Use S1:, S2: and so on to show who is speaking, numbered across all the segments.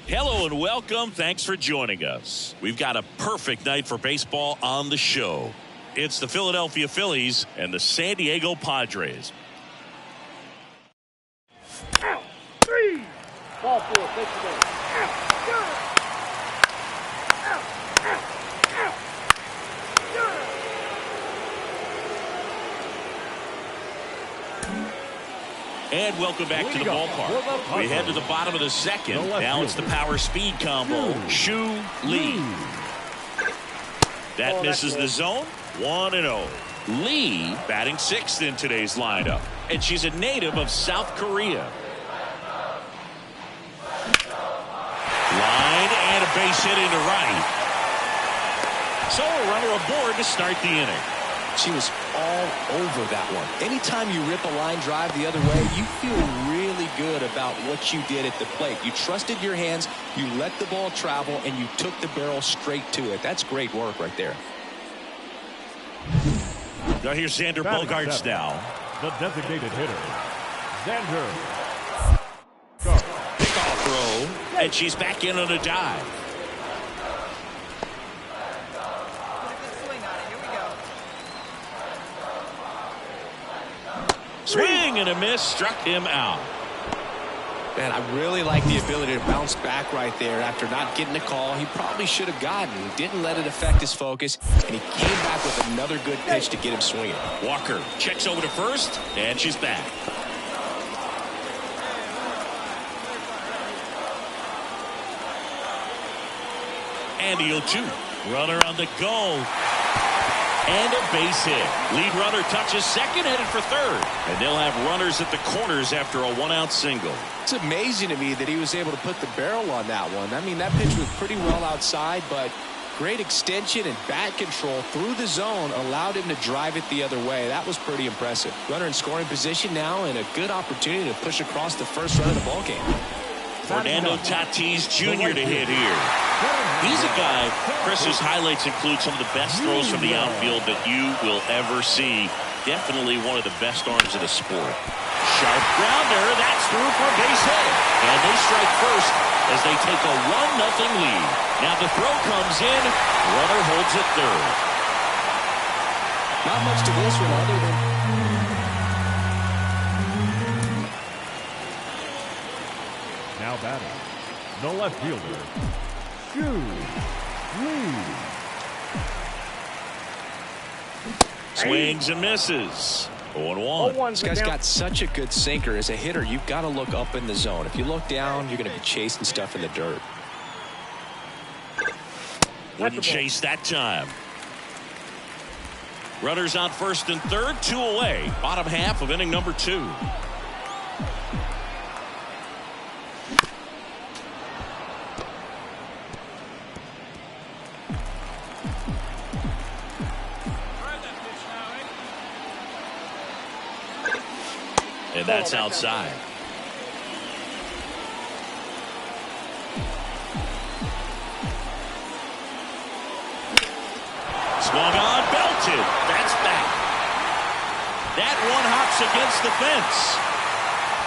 S1: Hello and welcome. Thanks for joining us. We've got a perfect night for baseball on the show. It's the Philadelphia Phillies and the San Diego Padres.
S2: Out, 3. Ball 4, take the game. Out,
S1: And welcome back to the ballpark. We head to the bottom of the second. Now it's the power speed combo. Shu Lee. That misses the zone. 1-0. Lee batting 6th in today's lineup. And she's a native of South Korea. Line and a base hit into right. So a runner aboard to start the inning.
S3: She was all over that one. Anytime you rip a line drive the other way, you feel really good about what you did at the plate. You trusted your hands, you let the ball travel, and you took the barrel straight to it. That's great work right there.
S1: Now here's Xander Bogaerts now.
S2: The designated hitter, Xander.
S1: Pickoff throw, and she's back in on a dive. Swing and a miss, struck him out.
S3: Man, I really like the ability to bounce back right there after not getting a call. He probably should have gotten. He didn't let it affect his focus, and he came back with another good pitch to get him swinging.
S1: Walker checks over to first, and she's back. And the 0-2. Runner on the go. And a base hit. Lead runner touches second, headed for third. And they'll have runners at the corners after a one-out single.
S3: It's amazing to me that he was able to put the barrel on that one. I mean, that pitch was pretty well outside, but great extension and bat control through the zone allowed him to drive it the other way. That was pretty impressive. Runner in scoring position now, and a good opportunity to push across the first run of the ballgame.
S1: Fernando Tatis Jr. to hit here. He's a guy, Chris, whose highlights include some of the best throws from the outfield that you will ever see. Definitely one of the best arms of the sport. Sharp grounder, that's through for a base hit. And they strike first as they take a 1-0 lead. Now the throw comes in, runner holds it third.
S3: Not much to this one other than...
S2: Now batting, the left fielder,
S1: Swings and misses. 0-1.
S3: This guy's got such a good sinker. As a hitter, you've got to look up in the zone. If you look down, you're going to be chasing stuff in the dirt.
S1: Wouldn't chase that time. Runners on first and third, 2 away. Bottom half of inning number 2. And that's outside. Swung on, belted. That's back. That one hops against the fence.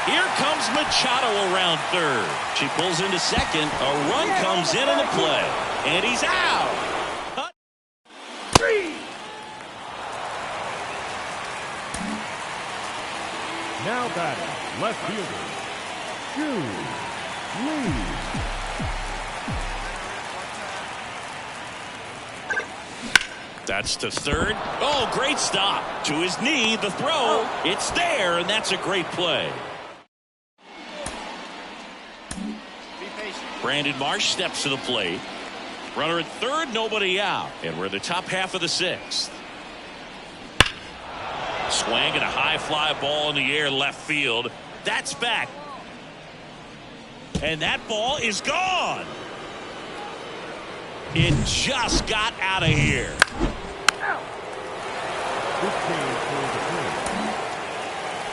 S1: Here comes Machado around third. She pulls into second. A run comes in on the play. And he's out.
S2: Now batting, left fielder,
S1: That's to third. Oh, great stop. To his knee, the throw. It's there, and that's a great play. Brandon Marsh steps to the plate. Runner at third, nobody out. And we're in the top half of the 6th. Swing and a high fly ball in the air left field. That's back. And that ball is gone. It just got out of here.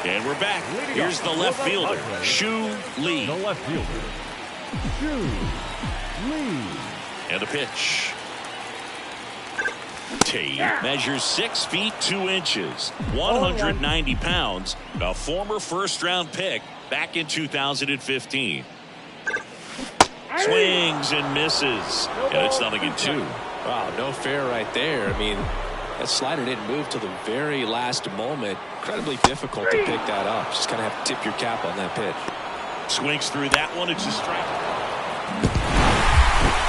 S1: And we're back. Here's the left fielder, Shu Lee.
S2: The left fielder, Shu Lee.
S1: And a pitch. Tate measures 6 feet 2 inches, 190 pounds, a former first-round pick back in 2015. Swings and misses, and it's 0-2.
S3: Wow, no fair right there. I mean, that slider didn't move till the very last moment. Incredibly difficult to pick that up. Just kind of have to tip your cap on that pitch.
S1: Swings through that one. It's a strike.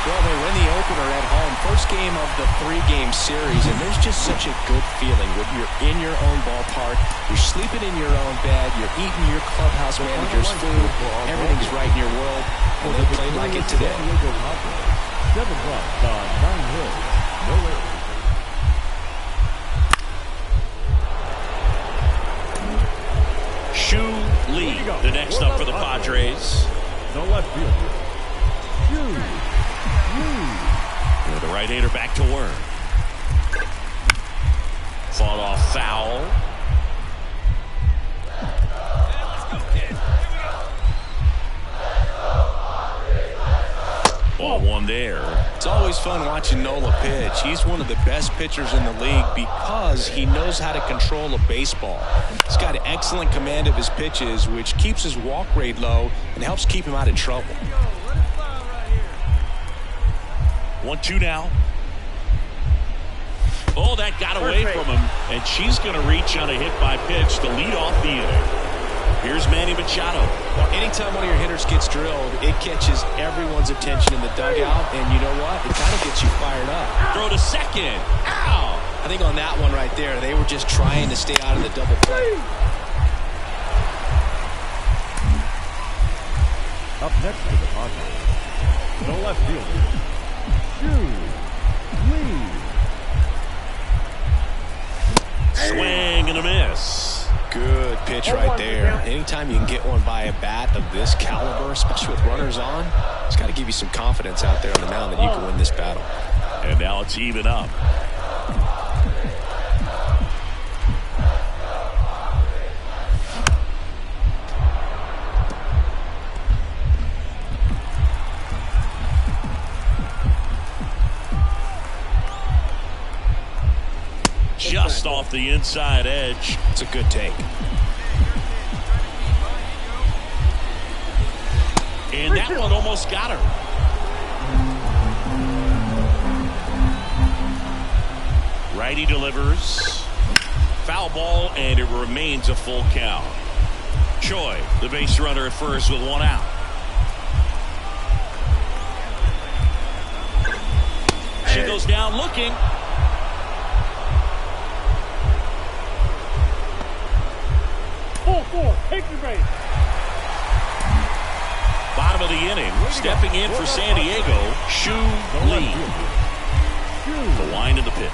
S3: Well, they win the opener at home. First game of the 3-game series, and there's just such a good feeling when you're in your own ballpark, you're sleeping in your own bed, you're eating your clubhouse manager's food, everything's right in your world, and they played like it today.
S2: 7 runs on 9 hits, no errors.
S1: Shu Lee, the next up for the Padres.
S2: The left fielder, Shu Lee.
S1: The right-hander back to work. Fought off foul. Ball one there.
S3: It's always fun watching Nola pitch. He's one of the best pitchers in the league because he knows how to control a baseball. He's got excellent command of his pitches, which keeps his walk rate low and helps keep him out of trouble.
S1: 1-2 now. Oh, that got away from him, and she's going to reach on a hit by pitch to lead off the inning. Here's Manny Machado.
S3: Well, anytime one of your hitters gets drilled, it catches everyone's attention in the dugout, and you know what? It kind of gets you fired up.
S1: Throw to second. Ow!
S3: I think on that one right there, they were just trying to stay out of the double play.
S2: Up next to the Padres, the left fielder,
S1: Swing and a miss.
S3: Good pitch right there. Anytime you can get one by a bat of this caliber, especially with runners on, it's got to give you some confidence out there on the mound that you can win this battle.
S1: And now it's even up. Just off the inside edge.
S3: It's a good take.
S1: And that one almost got her. Righty delivers. Foul ball, and it remains a full count. Choi, the base runner at first with one out. She goes down looking.
S2: Take the base.
S1: Bottom of the inning. Stepping in for San Diego, Shu Lee. The line of the pitch.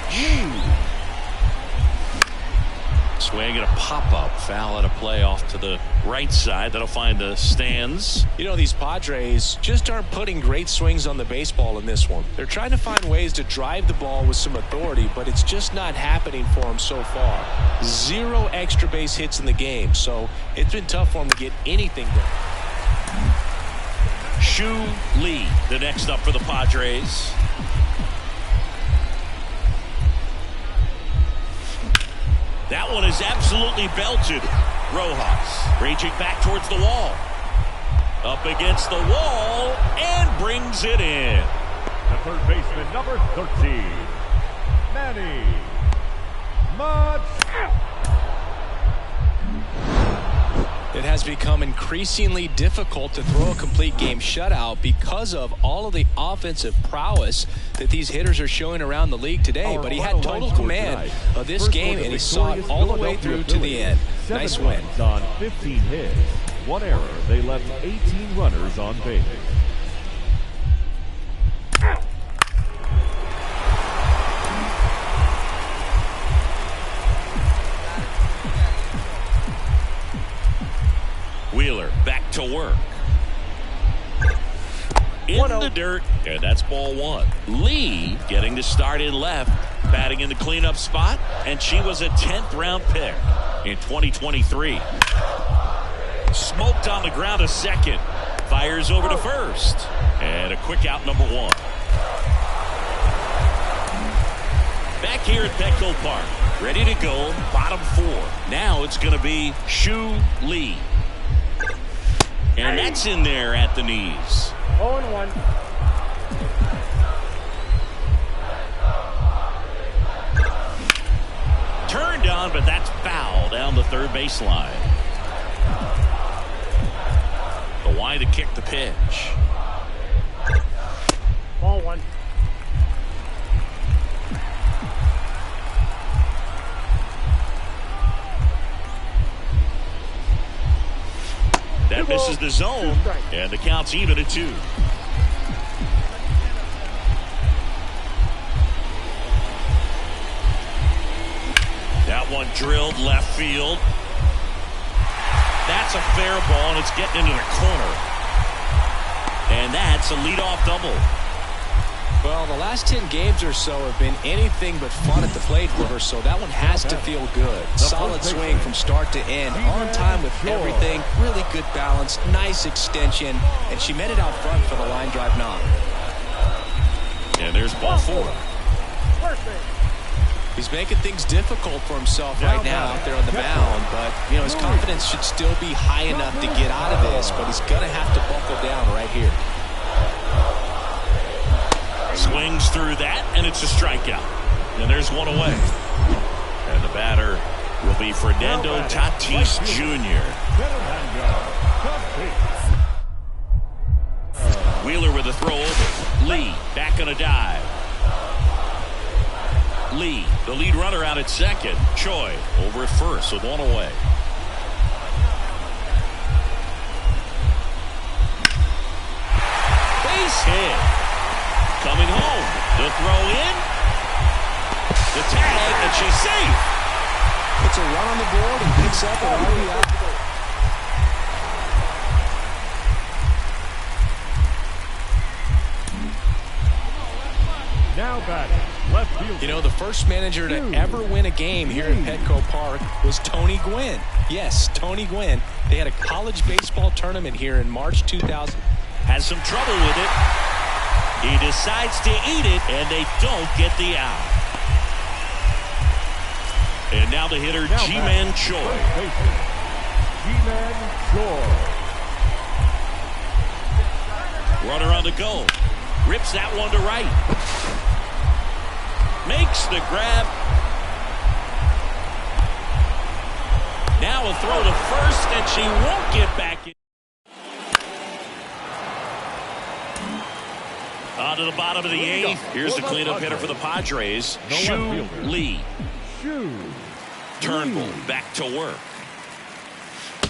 S1: Swing and a pop-up. Foul at a play off to the right side. That'll find the stands.
S3: You know, these Padres just aren't putting great swings on the baseball in this one. They're trying to find ways to drive the ball with some authority, but it's just not happening for them so far. 0 extra base hits in the game, so it's been tough for them to get anything done.
S1: Shu Lee, the next up for the Padres. That one is absolutely belted. Rojas raging back towards the wall. Up against the wall and brings it in.
S2: The third baseman, number 13, Manny Machado.
S3: It has become increasingly difficult to throw a complete game shutout because of all of the offensive prowess that these hitters are showing around the league today. But he had total command of this game, and he saw it all the way through to the end. Nice win.
S2: On 15 hits, 1 error. They left 18 runners on base.
S1: Wheeler back to work. In the dirt, and that's ball one. Lee getting the start in left, batting in the cleanup spot, and she was a 10th round pick in 2023. Smoked on the ground to second. Fires over to first. And a quick out, number 1. Back here at Petco Park, ready to go, bottom 4. Now it's going to be Shu Lee. And that's in there at the knees.
S2: 0-1.
S1: Turned on, but that's foul down the third baseline. The wide to kick the pitch.
S2: Ball 1.
S1: That misses the zone, and the count's even at 2. That one drilled left field. That's a fair ball, and it's getting into the corner. And that's a leadoff double.
S3: Well, the last 10 games or so have been anything but fun at the plate for her, so that one has to feel good. Solid swing from start to end, on time with everything, really good balance, nice extension, and she met it out front for the line drive knock.
S1: And there's ball 4.
S3: He's making things difficult for himself right now out there on the mound, but, you know, his confidence should still be high enough to get out of this, but he's going to have to buckle down right here.
S1: Swings through that, and it's a strikeout. And there's one away. And the batter will be Fernando Tatis Jr. Wheeler with a throw over. Lee back on a dive. Lee, the lead runner out at second. Choi over at first with one away. Base hit. Coming home. The throw in. The tag, and she's safe.
S3: Puts a run on the board and picks up an RBI.
S2: Now batting, left field.
S3: You know, the first manager to ever win a game here at Petco Park was Tony Gwynn. Yes, Tony Gwynn. They had a college baseball tournament here in March 2000.
S1: Has some trouble with it. He decides to eat it, and they don't get the out. And now the hitter, Ji-Man Choi.
S2: Ji-Man Choi.
S1: Runner on the go. Rips that one to right. Makes the grab. Now a throw to first, and she won't get back in. On to the bottom of the 8th. Here's the cleanup hitter for the Padres. Shu Lee. Turnbull back to work.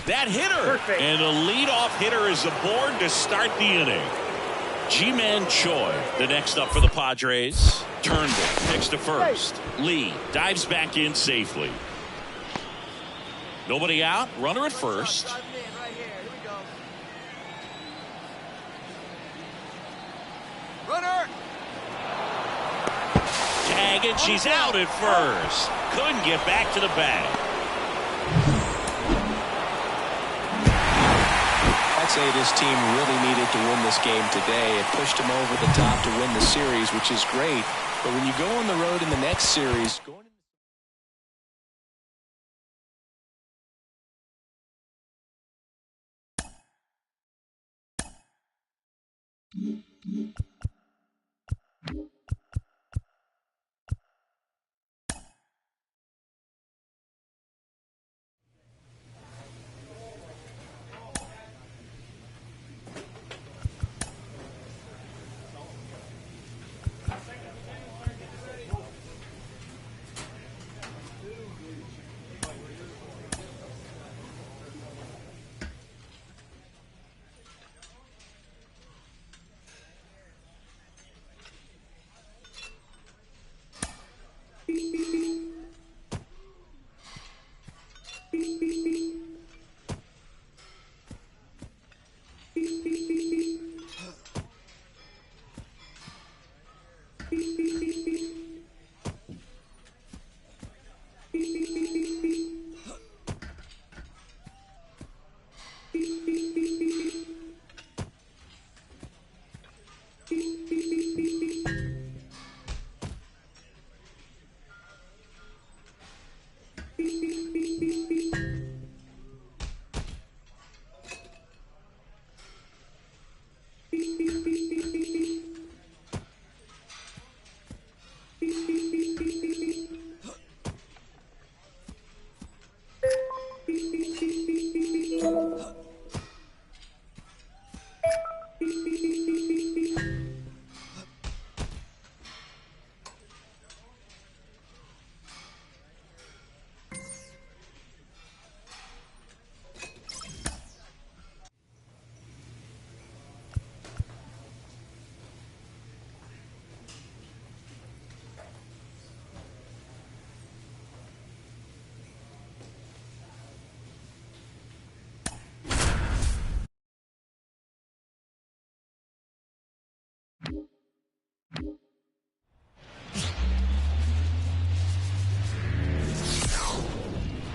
S1: That hitter.
S2: Perfect.
S1: And the leadoff hitter is aboard to start the inning. Ji-Man Choi, the next up for the Padres. Turnbull picks to first. Lee dives back in safely. Nobody out. Runner at first.
S4: Runner.
S1: Tag, and she's out at first. Couldn't get back to the bag.
S3: I'd say this team really needed to win this game today. It pushed them over the top to win the series, which is great. But when you go on the road in the next series,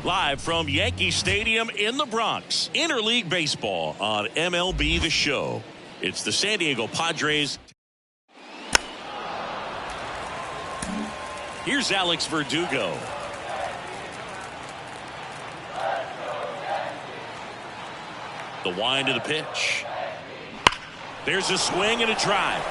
S1: Live from Yankee Stadium in the Bronx, interleague baseball on MLB The Show. It's the San Diego Padres. Here's Alex Verdugo. The wind of the pitch. There's a swing and a drive.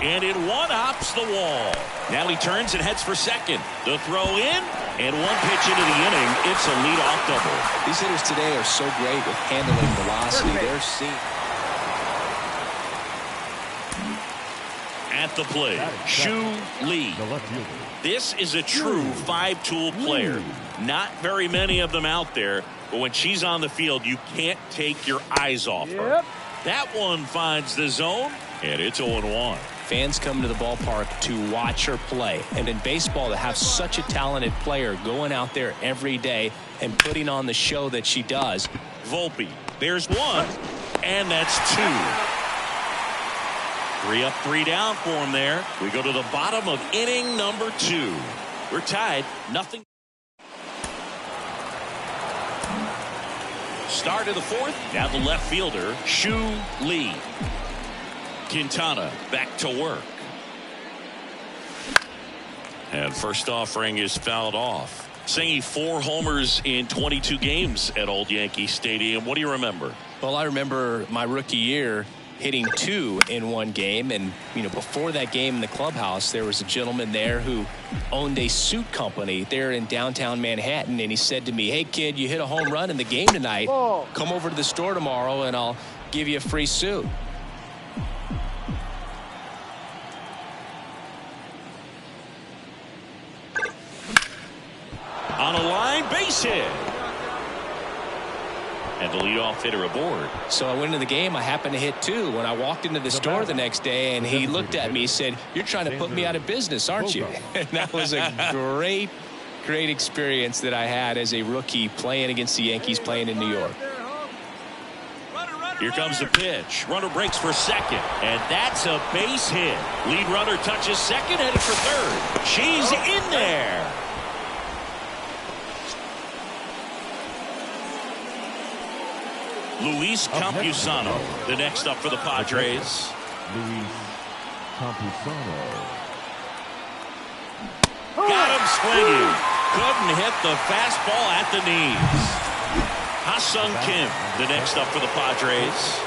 S1: And it one-hops the wall. Now he turns and heads for second. The throw in, and one pitch into the inning. It's a leadoff double.
S3: These hitters today are so great with handling velocity. They're seeing.
S1: At the plate, Shu Lee. This is a true five-tool player. Not very many of them out there, but when she's on the field, you can't take your eyes off her. That one finds the zone, and it's 0-1.
S3: Fans come to the ballpark to watch her play. And in baseball, to have such a talented player going out there every day and putting on the show that she does.
S1: Volpe, there's one, and that's two. 3 up, 3 down for him there. We go to the bottom of inning number 2. We're tied, nothing. Start of the 4th. Now the left fielder, Shu Lee. Quintana back to work. And first offering is fouled off. Singing 4 homers in 22 games at Old Yankee Stadium. What do you remember?
S3: Well, I remember my rookie year hitting 2 in one game. And, before that game in the clubhouse, there was a gentleman there who owned a suit company there in downtown Manhattan. And he said to me, "Hey, kid, you hit a home run in the game tonight. Come over to the store tomorrow and I'll give you a free suit."
S1: On a line, base hit. And the leadoff hitter aboard.
S3: So I went into the game. I happened to hit 2 when I walked into the store the next day, and he looked at me and said, "You're trying to put me out of business, aren't you?" And that was a great experience that I had as a rookie playing against the Yankees, playing in New York.
S1: Here comes the pitch. Runner breaks for second, and that's a base hit. Lead runner touches second, headed for third. She's in there. Luis Campusano, the next up for the Padres.
S5: Luis Campusano.
S1: Got him swinging. Couldn't hit the fastball at the knees. Ha-Sung Kim, the next up for the Padres.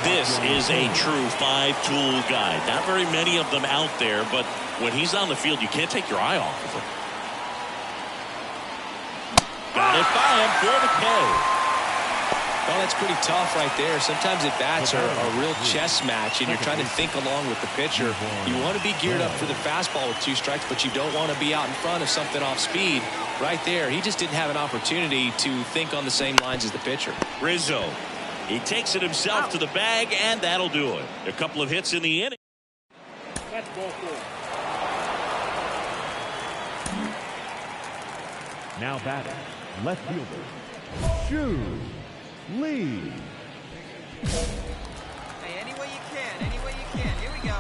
S1: This is a true five-tool guy. Not very many of them out there, but when he's on the field, you can't take your eye off of him. Got it by him for the K.
S3: Well, that's pretty tough right there. Sometimes at-bats are a real chess match, and you're trying to think along with the pitcher. You want to be geared up for the fastball with 2 strikes, but you don't want to be out in front of something off speed. Right there, he just didn't have an opportunity to think on the same lines as the pitcher.
S1: Rizzo, he takes it himself to the bag, and that'll do it. A couple of hits in the inning.
S2: That's ball 4.
S5: Now batting, left fielder, Shu Lee.
S4: Hey, any way you can, any way you can. Here we go.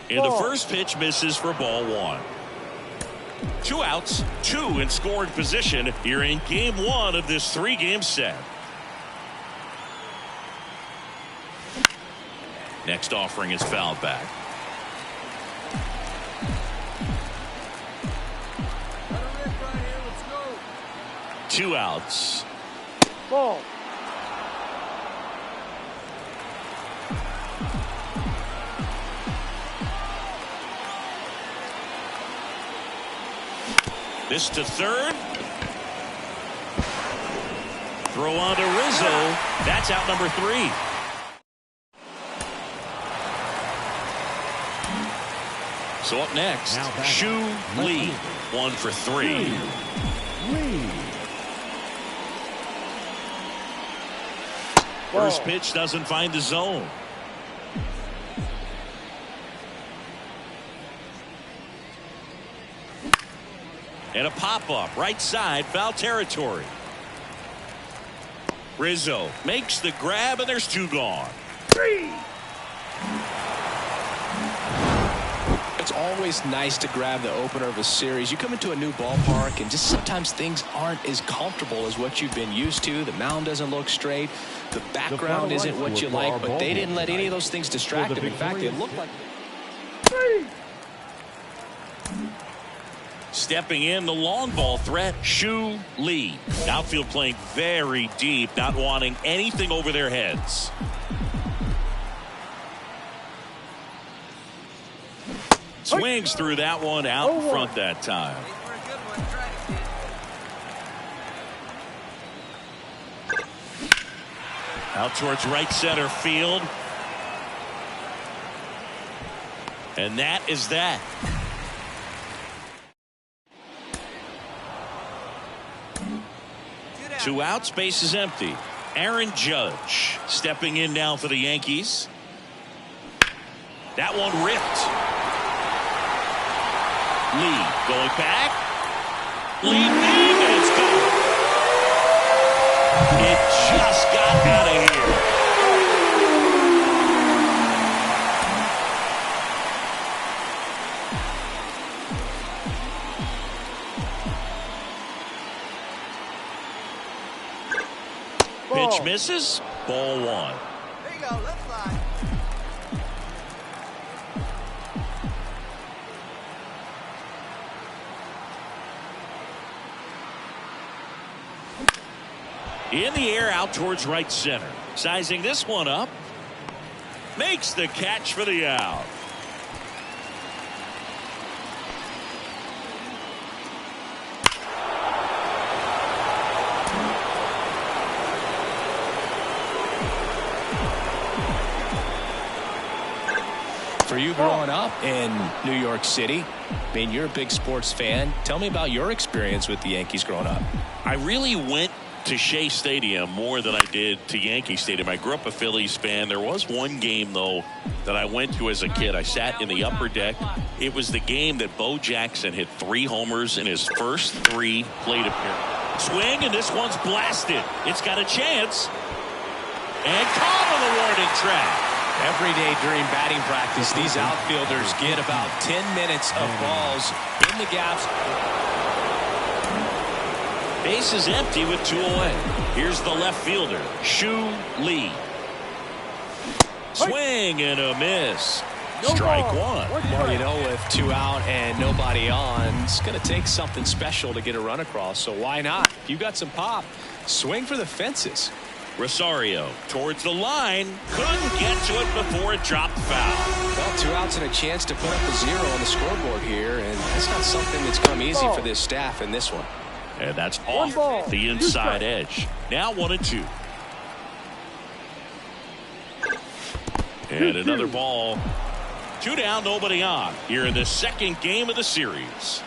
S1: And the first pitch misses for ball 1. 2 outs, 2 in scoring position here in game 1 of this 3-game set. Next offering is fouled back. 2 outs.
S2: Ball.
S1: This to third. Throw on to Rizzo. That's out number 3. So up next, Shu Lee, 1 for 3.
S5: Lee.
S1: First pitch doesn't find the zone. And a pop-up right side, foul territory. Rizzo makes the grab, and there's 2 gone.
S2: Three.
S3: It's always always nice to grab the opener of a series. You come into a new ballpark, and just sometimes things aren't as comfortable as what you've been used to. The mound doesn't look straight. The background isn't what you like, but they didn't let any of those things distract them. In fact, it looked like...
S1: Stepping in, the long ball threat, Shu Lee. Outfield playing very deep, not wanting anything over their heads. Swings through that one out in front that time. Out towards right center field. And that is that. Two outs, base is empty. Aaron Judge stepping in now for the Yankees. That one ripped. Lee going back. Lee deep, and it's gone. It just got out of here. Pitch misses. Ball one.
S4: There you go. Let's fly.
S1: In the air out towards right center. Sizing this one up. Makes the catch for the out.
S3: For you growing up in New York City, I mean, you're a big sports fan. Tell me about your experience with the Yankees growing up.
S1: I really went to Shea Stadium more than I did to Yankee Stadium. I grew up a Phillies fan. There was one game, though, that I went to as a kid. I sat in the upper deck. It was the game that Bo Jackson hit 3 homers in his first 3 plate appearances. Swing, and this one's blasted. It's got a chance. And caught on the warning track.
S3: Every day during batting practice, these outfielders get about 10 minutes of balls in the gaps.
S1: Base is empty with 2 away. Here's the left fielder, Shu Lee. Swing and a miss. Strike one.
S3: Well, you know, with 2 out and nobody on, it's going to take something special to get a run across. So why not? If you got some pop, swing for the fences.
S1: Rosario towards the line. Couldn't get to it before it dropped foul.
S3: Well, 2 outs and a chance to put up a 0 on the scoreboard here, and that's not something that's come easy for this staff in this one.
S1: And that's off the inside edge. Now 1-2. And another ball. 2 down, nobody on. Here in the second game of the series.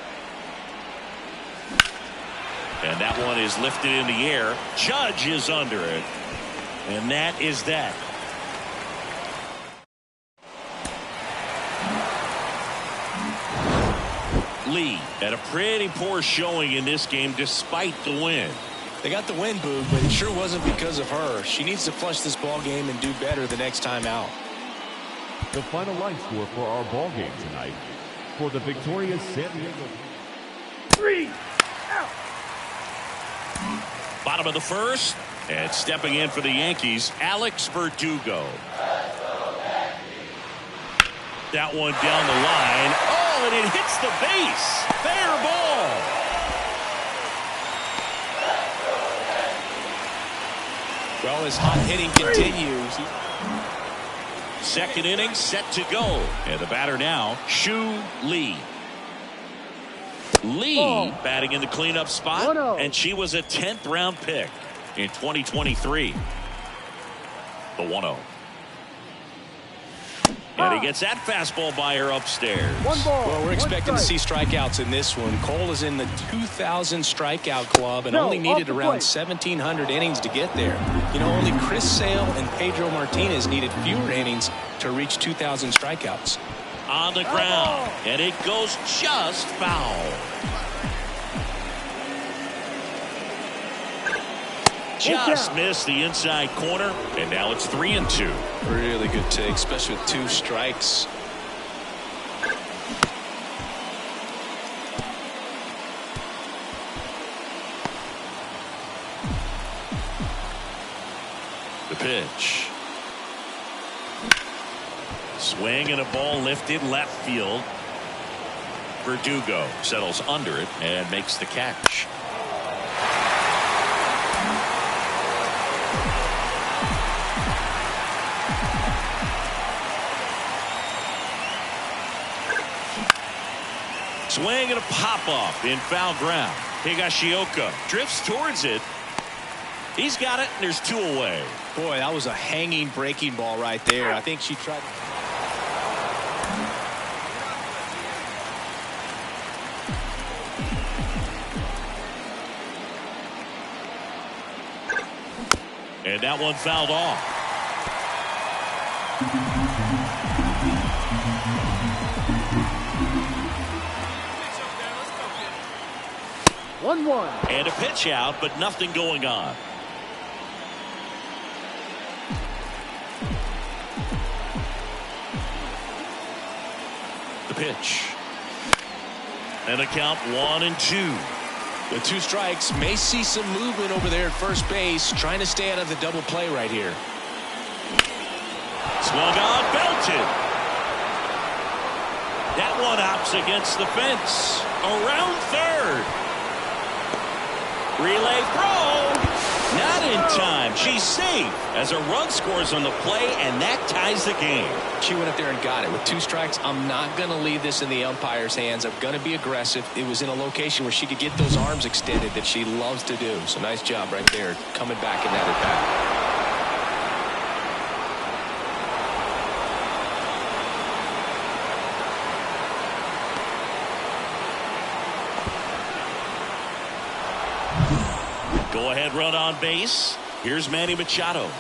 S1: And that one is lifted in the air. Judge is under it. And that is that. Lee had a pretty poor showing in this game despite the win.
S3: They got the win, Boog, but it sure wasn't because of her. She needs to flush this ball game and do better the next time out.
S5: The final line score for our ball game tonight. For the victorious San Diego.
S2: 3 out.
S1: Bottom of the first, and stepping in for the Yankees, Alex Verdugo. That one down the line. Oh, and it hits the base. Fair ball.
S3: Well, as hot hitting continues.
S1: Second inning set to go. And the batter now, Shu Lee. Lee batting in the cleanup spot, and she was a 10th round pick in 2023. The 1-0. And he gets that fastball by her upstairs.
S3: Well, we're expecting to see strikeouts in this one. Cole is in the 2,000 strikeout club and only needed around 1,700 innings to get there. You know, only Chris Sale and Pedro Martinez needed fewer innings to reach 2,000 strikeouts.
S1: On the ground, and it goes just foul. Just missed the inside corner, and now it's 3-2.
S3: Really good take, especially with 2 strikes.
S1: pitch. Swing and a ball lifted left field. Verdugo settles under it and makes the catch. Swing and a pop-off in foul ground. Higashioka drifts towards it. He's got it, and there's 2 away.
S3: Boy, that was a hanging breaking ball right there. I think she tried.
S1: And that one fouled off.
S2: 1-1.
S1: And a pitch out, but nothing going on. The pitch. And a count 1-2.
S3: With 2 strikes, may see some movement over there at first base, trying to stay out of the double play right here.
S1: Swung on, belted. That one hops against the fence. Around third. Relay throw. Not in time. She's safe as a run scores on the play, and that ties the game.
S3: She went up there and got it. With 2 strikes, I'm not going to leave this in the umpire's hands. I'm going to be aggressive. It was in a location where she could get those arms extended that she loves to do. So nice job right there, coming back in that at bat.
S1: Go ahead run on base. Here's Manny Machado.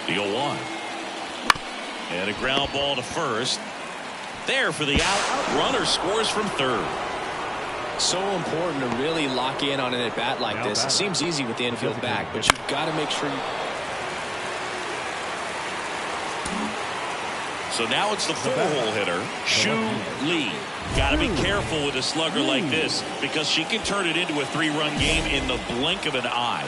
S1: The 0-1. And a ground ball to first. There for the out. Runner scores from third.
S3: So important to really lock in on an at bat like this. It seems easy with the infield back, but you've got to make sure you.
S1: So now it's the 4-hole hitter, Shu Lee. Got to be careful with a slugger like this because she can turn it into a 3-run game in the blink of an eye.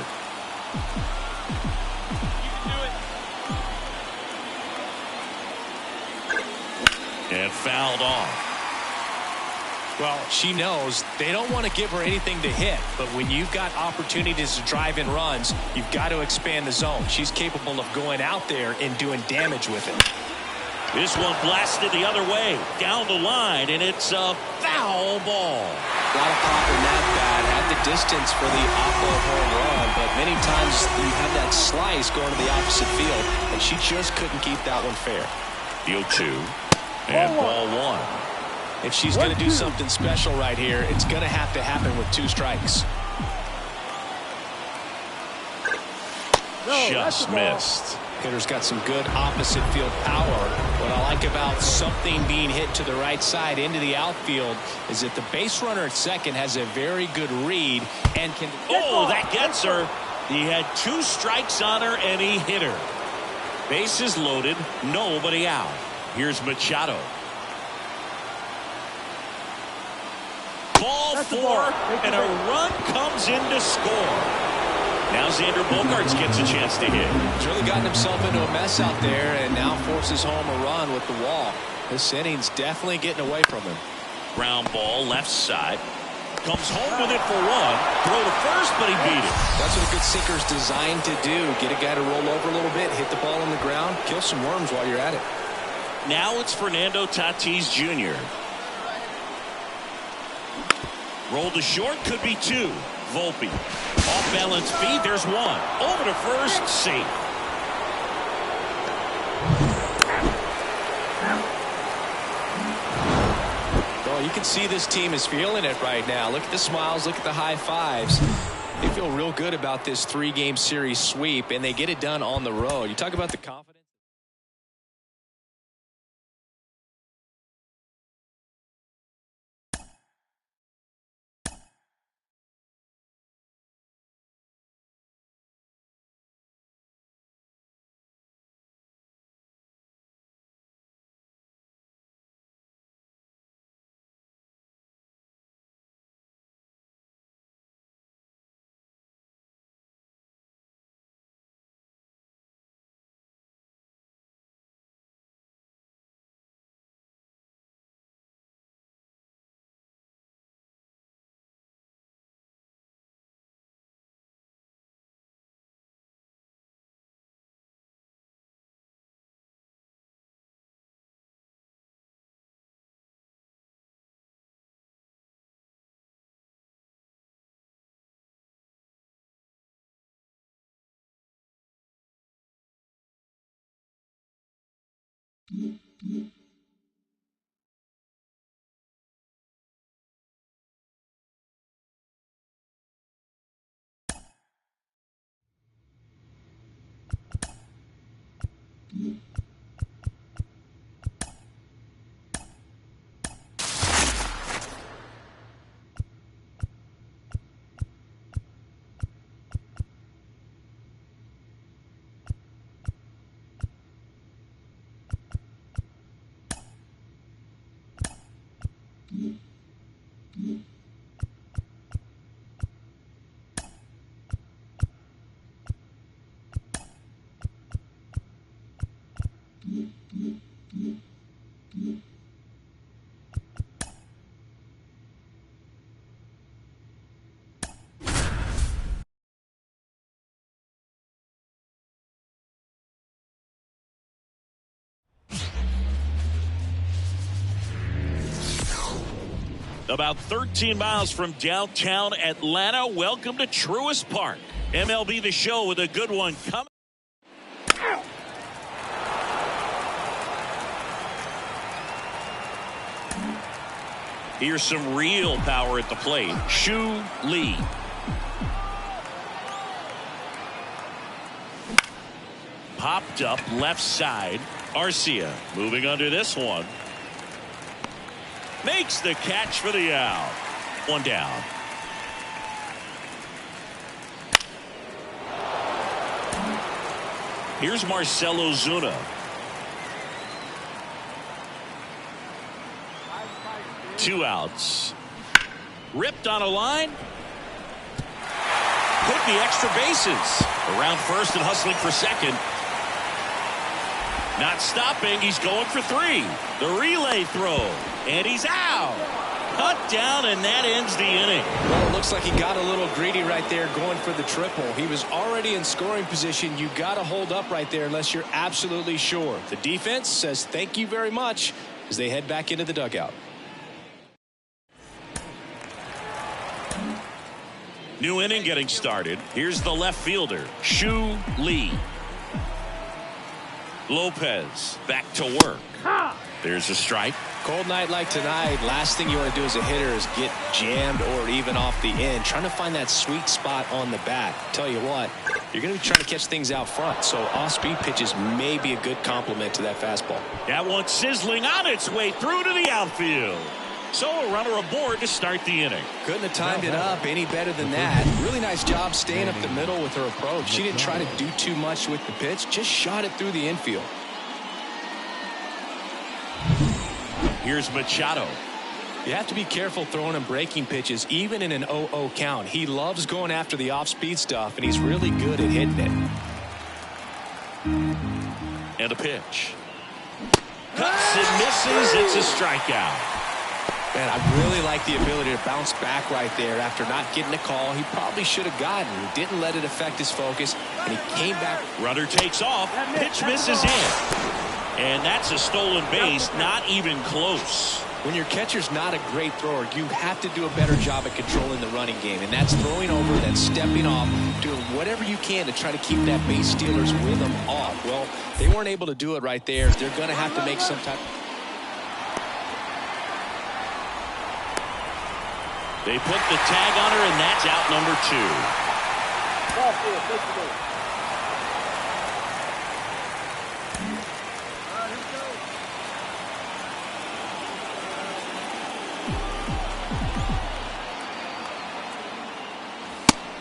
S1: And fouled off.
S3: Well, she knows they don't want to give her anything to hit, but when you've got opportunities to drive in runs, you've got to expand the zone. She's capable of going out there and doing damage with it.
S1: This one blasted the other way, down the line, and it's a foul ball.
S3: A lot of pop in that bat, had the distance for the off-ball home run, but many times you have that slice going to the opposite field, and she just couldn't keep that one fair.
S1: The 0-2, and ball 1.
S3: If she's going to do something special right here, it's going to have to happen with 2 strikes.
S1: Just missed.
S3: Hitter's got some good opposite field power. What I like about something being hit to the right side into the outfield is that the base runner at second has a very good read and can.
S1: Oh, that gets her. He had 2 strikes on her and he hit her. Bases loaded, nobody out. Here's Machado. Ball 4, and a run comes in to score. Now Xander Bogaerts gets a chance to hit.
S3: He's really gotten himself into a mess out there and now forces home a run with the wall. This inning's definitely getting away from him.
S1: Ground ball left side. Comes home with it for 1. Throw to first, but he beat it.
S3: That's what a good sinker's designed to do. Get a guy to roll over a little bit, hit the ball on the ground, kill some worms while you're at it.
S1: Now it's Fernando Tatis Jr. Roll to short, could be 2. Volpe. Off balance feed, there's 1. Over to first, safe.
S3: Well, you can see this team is feeling it right now. Look at the smiles, look at the high fives. They feel real good about this 3-game series sweep, and they get it done on the road. You talk about the confidence.
S1: About 13 miles from downtown Atlanta. Welcome to Truist Park. MLB The Show with a good one coming. Here's some real power at the plate. Shu Lee. Popped up left side. Arcia moving under this one. Makes the catch for the out. One down. Here's Marcelo Zuna. Two outs. Ripped on a line. Hit the extra bases. Around first and hustling for second. Not stopping. He's going for three. The relay throw. And he's out. Cut down, and that ends the inning.
S3: Well, it looks like he got a little greedy right there going for the triple. He was already in scoring position. You got to hold up right there unless you're absolutely sure. The defense says thank you very much as they head back into the dugout.
S1: New inning getting started. Here's the left fielder, Shu Lee. Lopez back to work. There's a strike.
S3: Cold night like tonight, last thing you want to do as a hitter is get jammed or even off the end. Trying to find that sweet spot on the bat. Tell you what, you're going to be trying to catch things out front, so off-speed pitches may be a good complement to that fastball.
S1: That one sizzling on its way through to the outfield. So a runner aboard to start the inning.
S3: Couldn't have timed it up any better than that. Really nice job staying up the middle with her approach. She didn't try to do too much with the pitch, just shot it through the infield.
S1: Here's Machado.
S3: You have to be careful throwing him breaking pitches, even in an 0-0 count. He loves going after the off-speed stuff, and he's really good at hitting it.
S1: And a pitch. Cuts and misses. It's a strikeout.
S3: Man, I really like the ability to bounce back right there after not getting a call he probably should have gotten. He didn't let it affect his focus, and he came back.
S1: Runner takes off. Pitch misses in. And that's a stolen base, not even close.
S3: When your catcher's not a great thrower, you have to do a better job at controlling the running game. And that's throwing over, that's stepping off, doing whatever you can to try to keep that base stealer's rhythm off. Well, they weren't able to do it right there. They're going to have to make some type.
S1: They put the tag on her, and that's out number 2.
S2: Ball field, take the ball.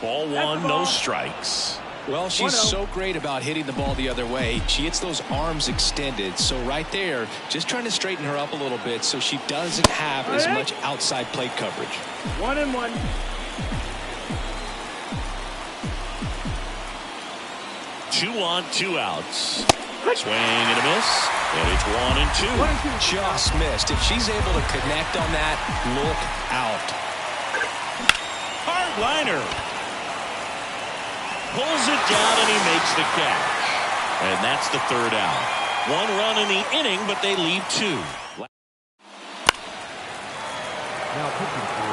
S1: Ball one, no strikes.
S3: Well, she's so great about hitting the ball the other way. She hits those arms extended. So right there, just trying to straighten her up a little bit so she doesn't have as much outside plate coverage.
S2: 1-1.
S1: Two on, two outs. Swing and a miss. And it's 1-2.
S3: Just missed. If she's able to connect on that, look out.
S1: Hard liner. Pulls it down and he makes the catch. And that's the third out. 1 run in the inning, but they leave 2.
S5: Now pitching for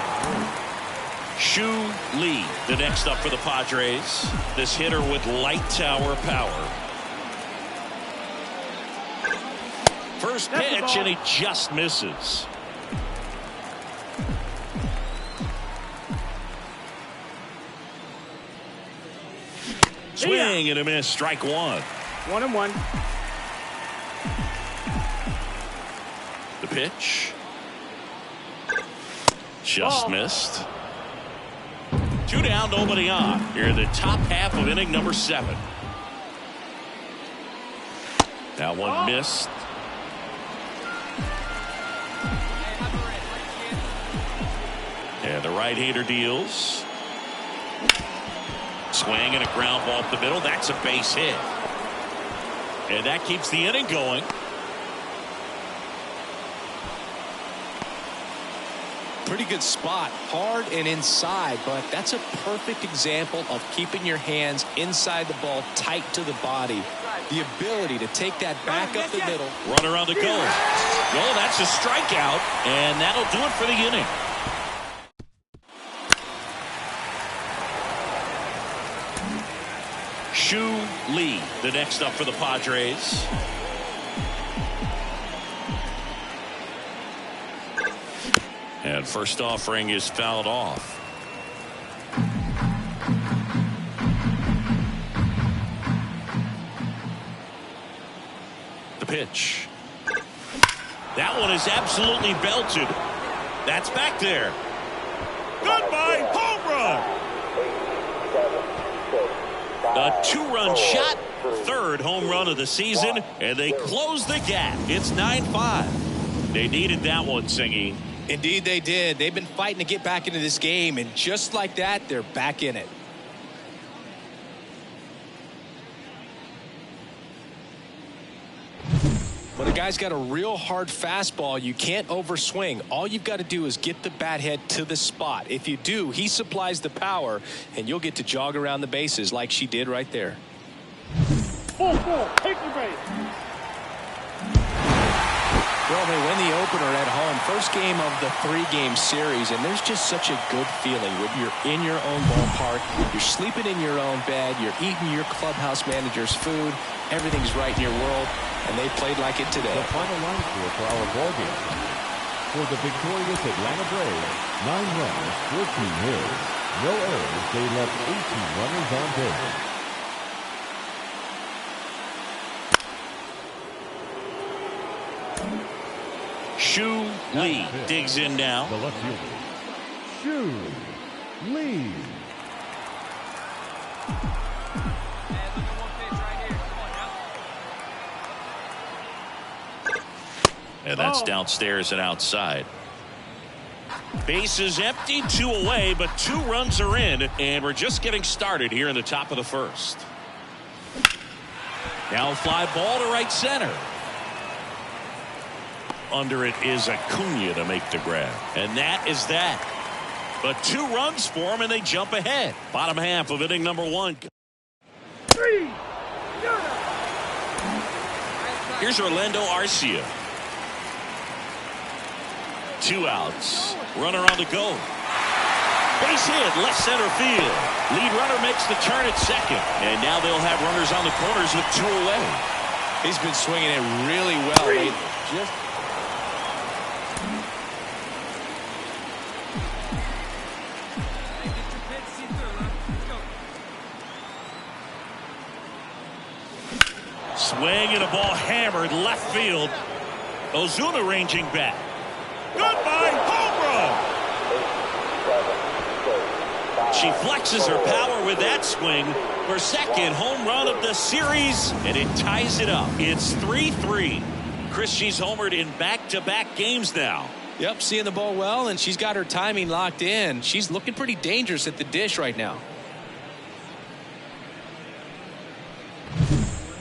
S1: Shu Lee, the next up for the Padres. This hitter with light tower power. First pitch, and he just misses. Swing and a miss, strike one.
S2: 1-1.
S1: The pitch. Just missed. 2 down, nobody on. Here in the top half of inning number 7. That one missed. And the right-hander deals. Swing and a ground ball up the middle. That's a base hit. And that keeps the inning going.
S3: Pretty good spot, hard and inside, but that's a perfect example of keeping your hands inside the ball, tight to the body. The ability to take that back up the middle.
S1: Runner on the go. Well, that's a strikeout, and that'll do it for the inning. Shu Lee, the next up for the Padres. And first offering is fouled off. The pitch. That one is absolutely belted. That's back there. Goodbye, home run. A 2-run shot, 3rd home run of the season, and they close the gap. It's 9-5. They needed that one, Singy.
S3: Indeed they did. They've been fighting to get back into this game, and just like that, they're back in it. When a guy's got a real hard fastball, you can't overswing. All you've got to do is get the bat head to the spot. If you do, he supplies the power, and you'll get to jog around the bases like she did right there.
S2: Full, take the base.
S3: Well, they win the opener at home. First game of the 3-game series, and there's just such a good feeling when you're in your own ballpark, you're sleeping in your own bed, you're eating your clubhouse manager's food, everything's right in your world, and they played like it today.
S5: The final line score for our ball game. For the victorious Atlanta Braves, 9 runs, 14 hits, no errors. They left 18 runners on base.
S1: Shu Lee digs in now.
S5: The left fielder, Shu Lee.
S1: And that's downstairs and outside. Bases empty, 2 away, but 2 runs are in, and we're just getting started here in the top of the 1st. Now fly ball to right center. Under it is Acuna to make the grab. And that is that. But 2 runs for him, and they jump ahead. Bottom half of inning number 1.
S2: 3.
S1: Here's Orlando Arcia. 2 outs. Runner on the go. Base hit, left center field. Lead runner makes the turn at second. And now they'll have runners on the corners with 2 away.
S3: He's been swinging it really well lately.
S1: Swing and a ball hammered left field. Ozuna ranging back. Goodbye, home run. She flexes her power with that swing. Her 2nd home run of the series, and it ties it up. It's 3-3. She's homered in back-to-back games now.
S3: Yep, seeing the ball well, and she's got her timing locked in. She's looking pretty dangerous at the dish right now.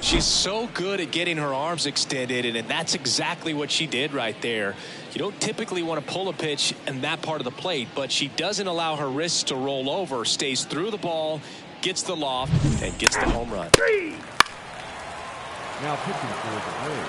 S3: She's so good at getting her arms extended, and that's exactly what she did right there. You don't typically want to pull a pitch in that part of the plate, but she doesn't allow her wrists to roll over, stays through the ball, gets the loft, and gets the home run.
S5: Now pitching for the Braves.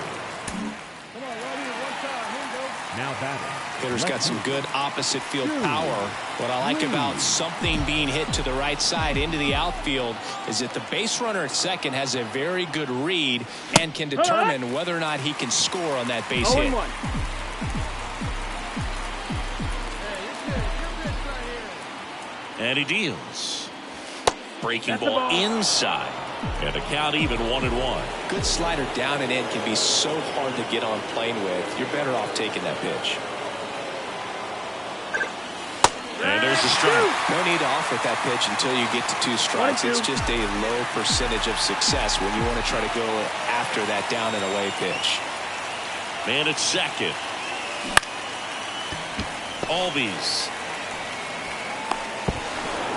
S2: Come on, right here, one time. Here we go.
S5: Now batting.
S3: Hitter's got some good opposite field power. What I like about something being hit to the right side into the outfield is that the base runner at second has a very good read and can determine whether or not he can score on that base hit.
S1: And he deals. Breaking ball inside. And the count even 1-1.
S3: Good slider down and in can be so hard to get on plane with. You're better off taking that pitch.
S1: And there's the strike.
S3: No need to offer that pitch until you get to 2 strikes. It's just a low percentage of success when you want to try to go after that down and away pitch.
S1: Man at second. Albies.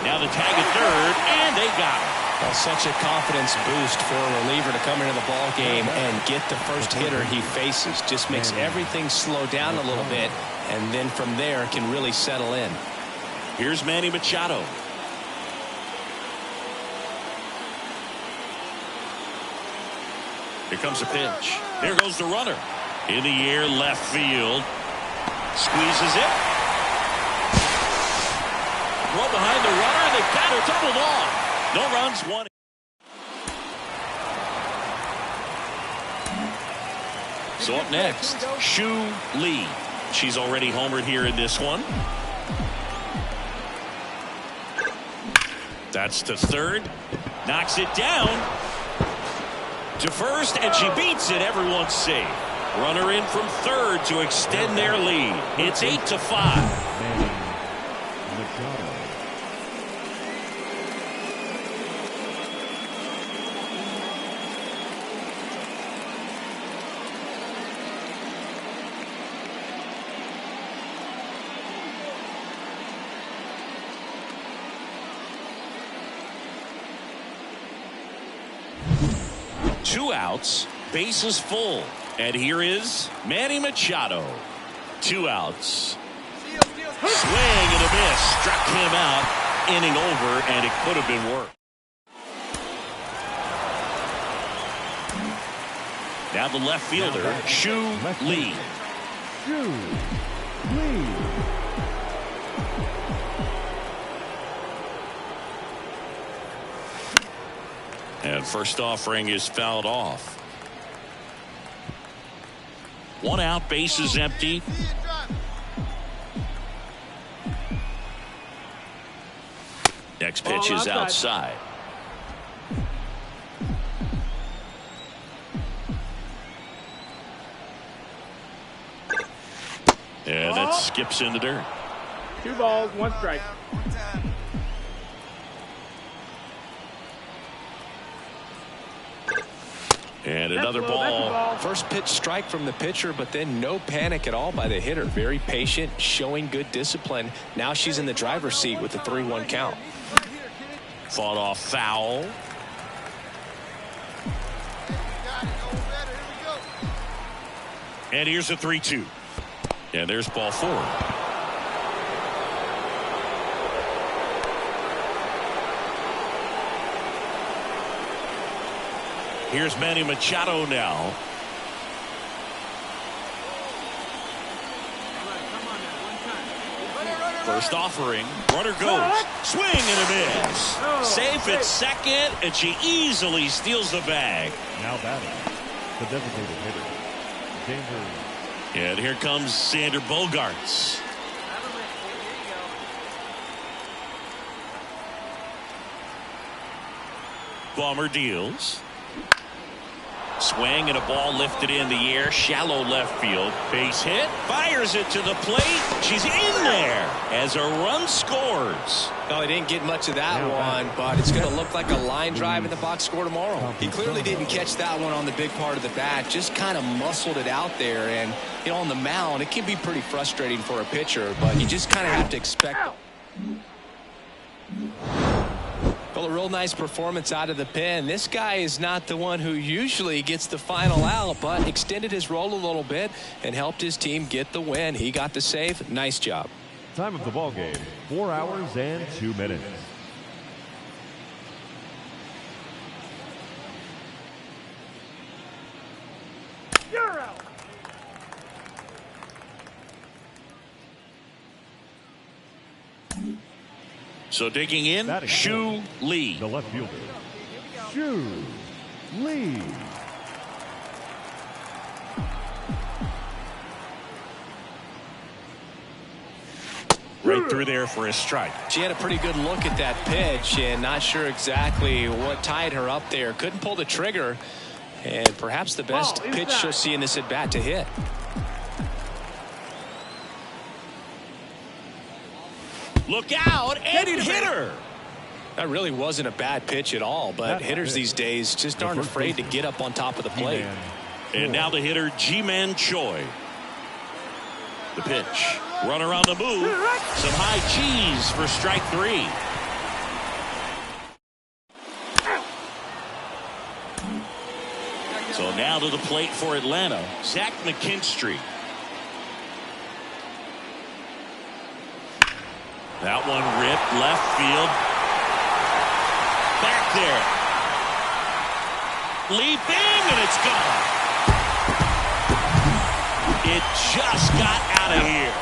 S1: Now the tag at third, and they got him.
S3: Well, such a confidence boost for a reliever to come into the ball game and get the first hitter he faces. Just makes everything slow down a little bit, and then from there can really settle in.
S1: Here's Manny Machado. Here comes a pitch. There goes the runner. In the air, left field. Squeezes it. Throw behind the runner. They've got her doubled off. No runs, 1. So up next, Shu Lee. She's already homered here in this one. That's to third. Knocks it down to first, and she beats it. Everyone's safe. Runner in from third to extend their lead. It's 8-5. Two outs, bases full, and here is Manny Machado. 2 outs. Swing and a miss, struck him out, inning over, and it could have been worse. Now the left fielder, Shu Lee.
S5: Shu Lee.
S1: And first offering is fouled off. 1 out, base is empty. Next pitch is outside. And that skips in the dirt.
S2: 2 balls, 1 strike.
S1: And another ball.
S3: First pitch strike from the pitcher, but then no panic at all by the hitter. Very patient, showing good discipline. Now she's in the driver's seat with the 3-1 count.
S1: Fought off foul. And here's a 3-2. And there's ball 4. Here's Manny Machado now. First offering. Runner goes. Swing and a miss. Safe at second, and she easily steals the bag.
S5: Now batting, the designated hitter, Xander.
S1: And here comes Xander Bogaerts. Bomber deals. Swing and a ball lifted in the air, shallow left field. Base hit, fires it to the plate. She's in there as a run scores.
S3: No, he didn't get much of that one, but it's going to look like a line drive in the box score tomorrow. He clearly didn't catch that one on the big part of the bat, just kind of muscled it out there. And, you know, on the mound, it can be pretty frustrating for a pitcher, but you just kind of have to expect. Well, a real nice performance out of the pen. This guy is not the one who usually gets the final out, but extended his role a little bit and helped his team get the win. He got the save. Nice job.
S5: Time of the ball game, 4 hours and 2 minutes.
S2: You're out.
S1: So digging in, Shu Lee.
S5: The left fielder, Shu Lee.
S1: Right through there for a strike.
S3: She had a pretty good look at that pitch and not sure exactly what tied her up there. Couldn't pull the trigger, and perhaps the best pitch she'll see in this at bat to hit.
S1: Look out, and it hit her.
S3: That really wasn't a bad pitch at all, but hitters these days just aren't afraid to get up on top of the plate.
S1: And now the hitter, Ji-Man Choi. The pitch. Runner on the move. Some high cheese for strike 3. So now to the plate for Atlanta, Zach McKinstry. That one ripped left field. Back there. Leaping, and it's gone. It just got out of here.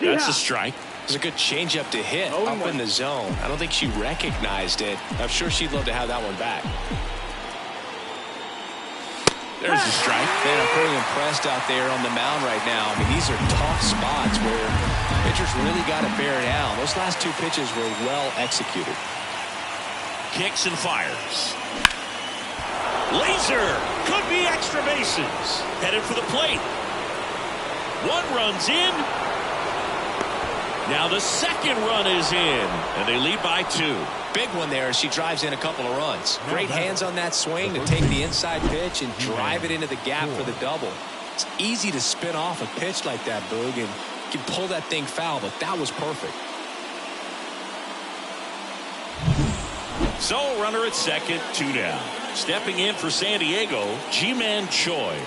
S1: That's a strike.
S3: It was a good changeup to hit up in the zone. I don't think she recognized it. I'm sure she'd love to have that one back.
S1: There's a strike.
S3: Man, I'm pretty impressed out there on the mound right now. I mean, these are tough spots where pitchers really got to bear down. Those last 2 pitches were well executed.
S1: Kicks and fires. Laser. Could be extra bases. Headed for the plate. 1 run's in. Now the second run is in, and they lead by 2.
S3: Big one there as she drives in a couple of runs. Great hands on that swing to take the inside pitch and drive it into the gap for the double. It's easy to spin off a pitch like that, Boog, and you can pull that thing foul, but that was perfect.
S1: So runner at second, 2 down. Stepping in for San Diego, Ji-Man Choi.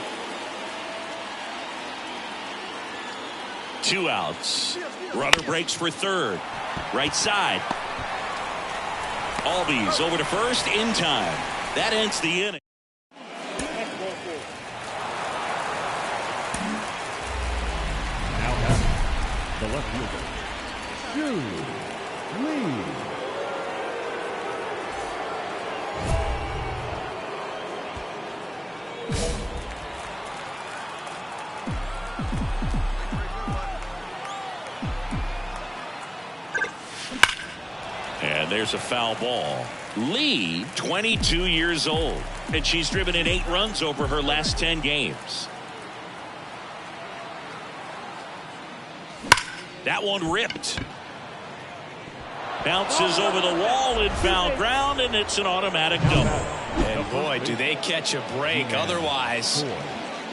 S1: 2 outs. Runner breaks for third. Right side. Albies over to first in time. That ends the inning.
S5: Now batting, the left fielder, Shu Lee.
S1: And there's a foul ball. Lee, 22 years old, and she's driven in 8 runs over her last 10 games. That one ripped. Bounces over the wall in foul ground, and it's an automatic double.
S3: And boy, do they catch a break. Otherwise,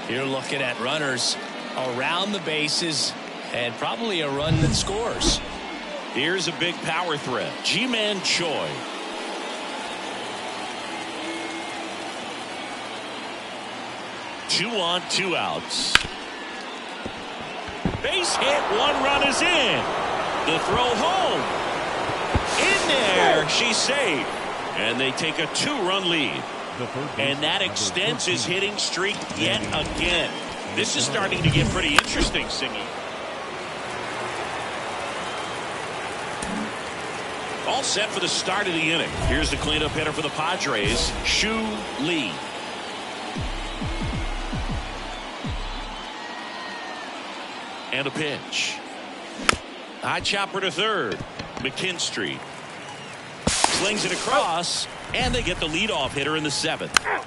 S3: you're looking at runners around the bases and probably a run that scores.
S1: Here's a big power threat. Ji-Man Choi. Two on, 2 outs. Base hit, 1 run is in. The throw home. In there, she's safe. And they take a 2-run lead. And that extends his hitting streak yet again. This is starting to get pretty interesting, Singy. All set for the start of the inning. Here's the cleanup hitter for the Padres, Shu Lee. And a pitch. High chopper to third. McKinstry slings it across, and they get the leadoff hitter in the 7th.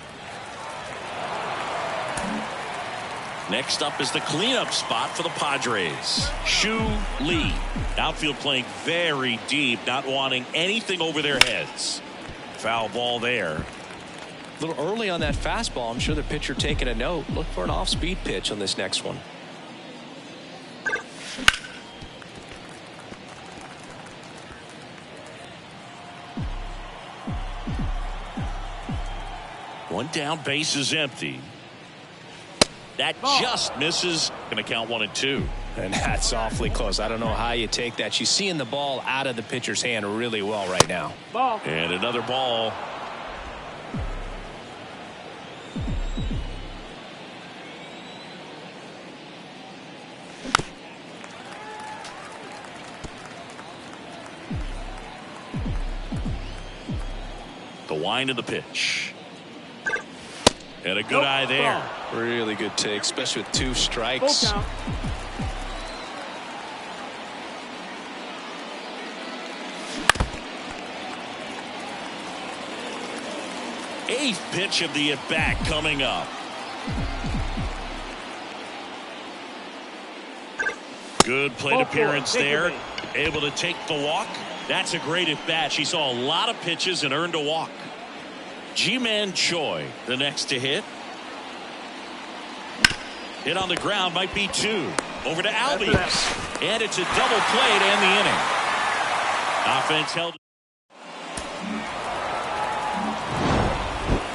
S1: Next up is the cleanup spot for the Padres, Shu Lee. Outfield playing very deep, not wanting anything over their heads. Foul ball there.
S3: A little early on that fastball. I'm sure the pitcher taking a note. Look for an off-speed pitch on this next one.
S1: One down, base is empty. That just misses. Going to count 1 and 2.
S3: And that's awfully close. I don't know how you take that. She's seeing the ball out of the pitcher's hand really well right now.
S2: Ball.
S1: And another ball. wind of the pitch. And a good eye there.
S3: Really good take, especially with 2 strikes.
S1: Eighth pitch of the at-bat coming up. Good plate appearance there. Able to take the walk. That's a great at-bat. She saw a lot of pitches and earned a walk. Ji-Man Choi, the next to hit. Hit on the ground, might be 2. Over to Albies. And it's a double play to end the inning. Offense held.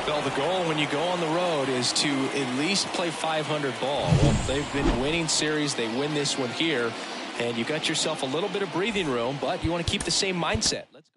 S3: Well, the goal when you go on the road is to at least play 500 ball. Well, they've been winning series. They win this one here. And you got yourself a little bit of breathing room, but you want to keep the same mindset. Let's go.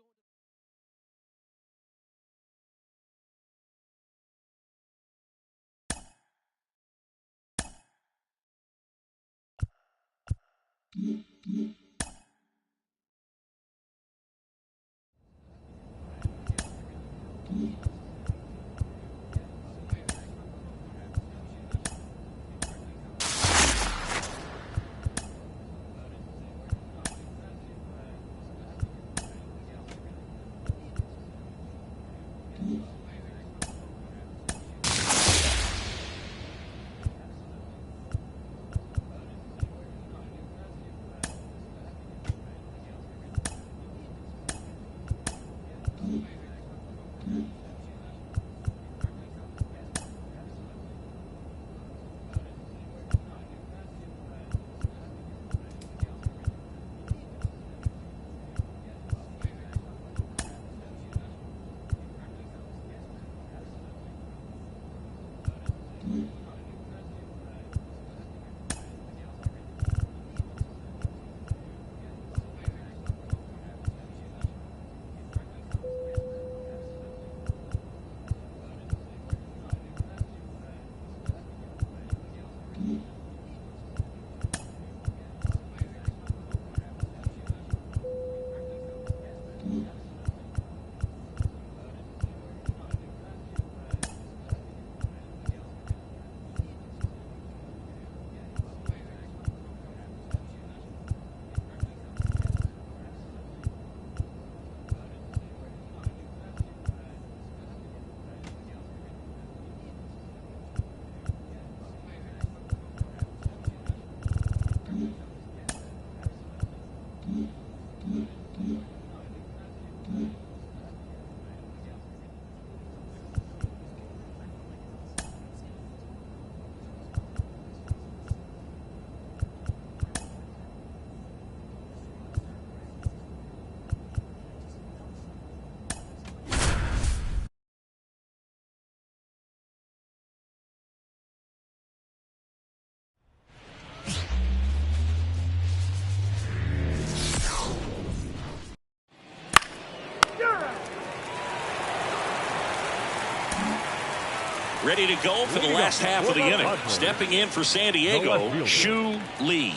S1: Ready to go for the last half of the inning. Stepping in for San Diego, Shu Lee.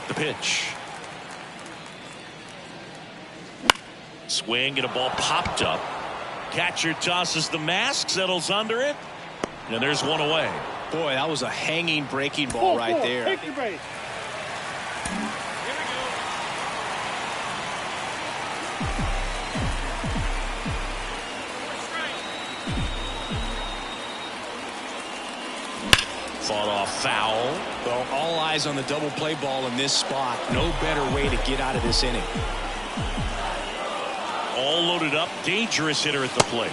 S1: The pitch. Swing and a ball popped up. Catcher tosses the mask, settles under it, and there's one away.
S3: Boy, that was a hanging breaking ball right there.
S2: Take your base.
S1: Fought off foul.
S3: Well, all eyes on the double play ball in this spot. No better way to get out of this inning.
S1: All loaded up. Dangerous hitter at the plate.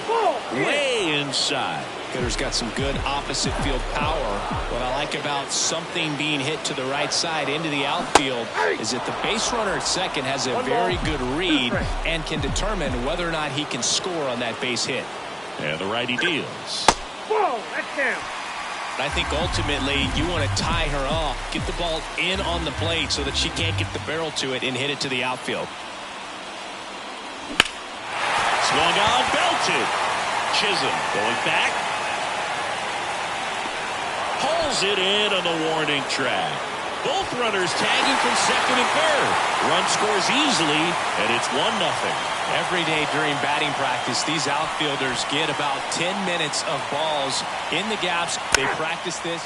S1: Way inside.
S3: Hitter's got some good opposite field power. What I like about something being hit to the right side into the outfield is that the base runner at second has a very good read and can determine whether or not he can score on that base hit.
S1: And the righty deals.
S2: Whoa, that's down.
S3: I think ultimately you want to tie her off, get the ball in on the plate so that she can't get the barrel to it and hit it to the outfield.
S1: Swung on, belted. Chisholm going back. Pulls it in on the warning track. Both runners tagging from second and third. Run scores easily, and it's 1-0.
S3: Every day during batting practice, these outfielders get about 10 minutes of balls in the gaps. They practice this.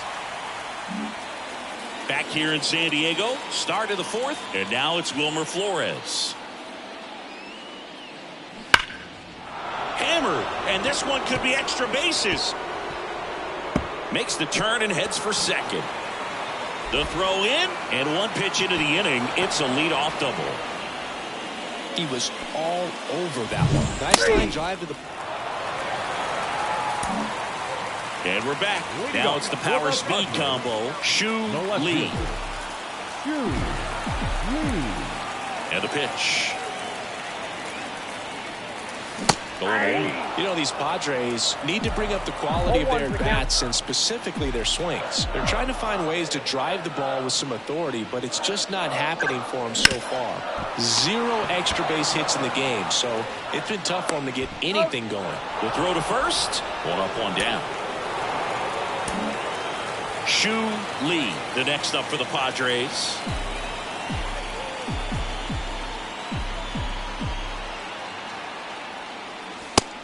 S1: Back here in San Diego, start of the fourth, and now it's Wilmer Flores. Hammered, and this one could be extra bases. Makes the turn and heads for second. The throw in, and one pitch into the inning. It's a leadoff double.
S3: He was all over that one. Nice line drive to the...
S1: And we're back. Now it's the power speed combo. Shu Lee. And the pitch.
S3: You know, these Padres need to bring up the quality of their bats and specifically their swings. They're trying to find ways to drive the ball with some authority, but it's just not happening for them so far. 0 extra base hits in the game, so it's been tough for them to get anything going.
S1: The throw to first. 1 up, 1 down. Shu Lee, the next up for the Padres.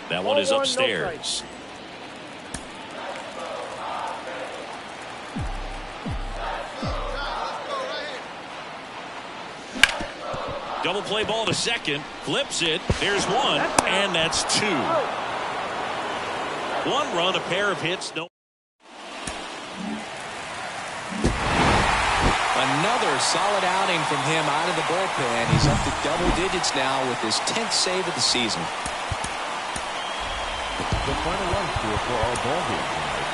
S1: That one is upstairs. Double play ball to second. Flips it. There's one. And that's 2. 1 run, a pair of hits. No.
S3: Another solid outing from him out of the bullpen. He's up to double digits now with his 10th save of the season.
S5: The final run score for our ball game tonight.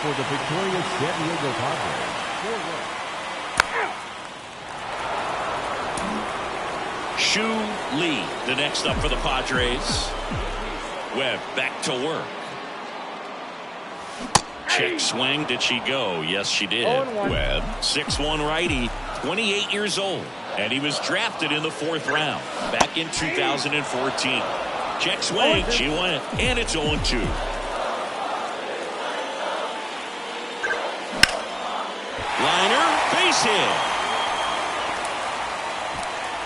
S5: For the victorious San Diego Padres, 4 runs.
S1: Shu Lee, the next up for the Padres. Webb back to work. Check swing. Did she go? Yes, she did. Webb, 6'1" righty, 28 years old. And he was drafted in the 4th round back in 2014. Check swing. She went. And it's 0-2. Liner, base hit.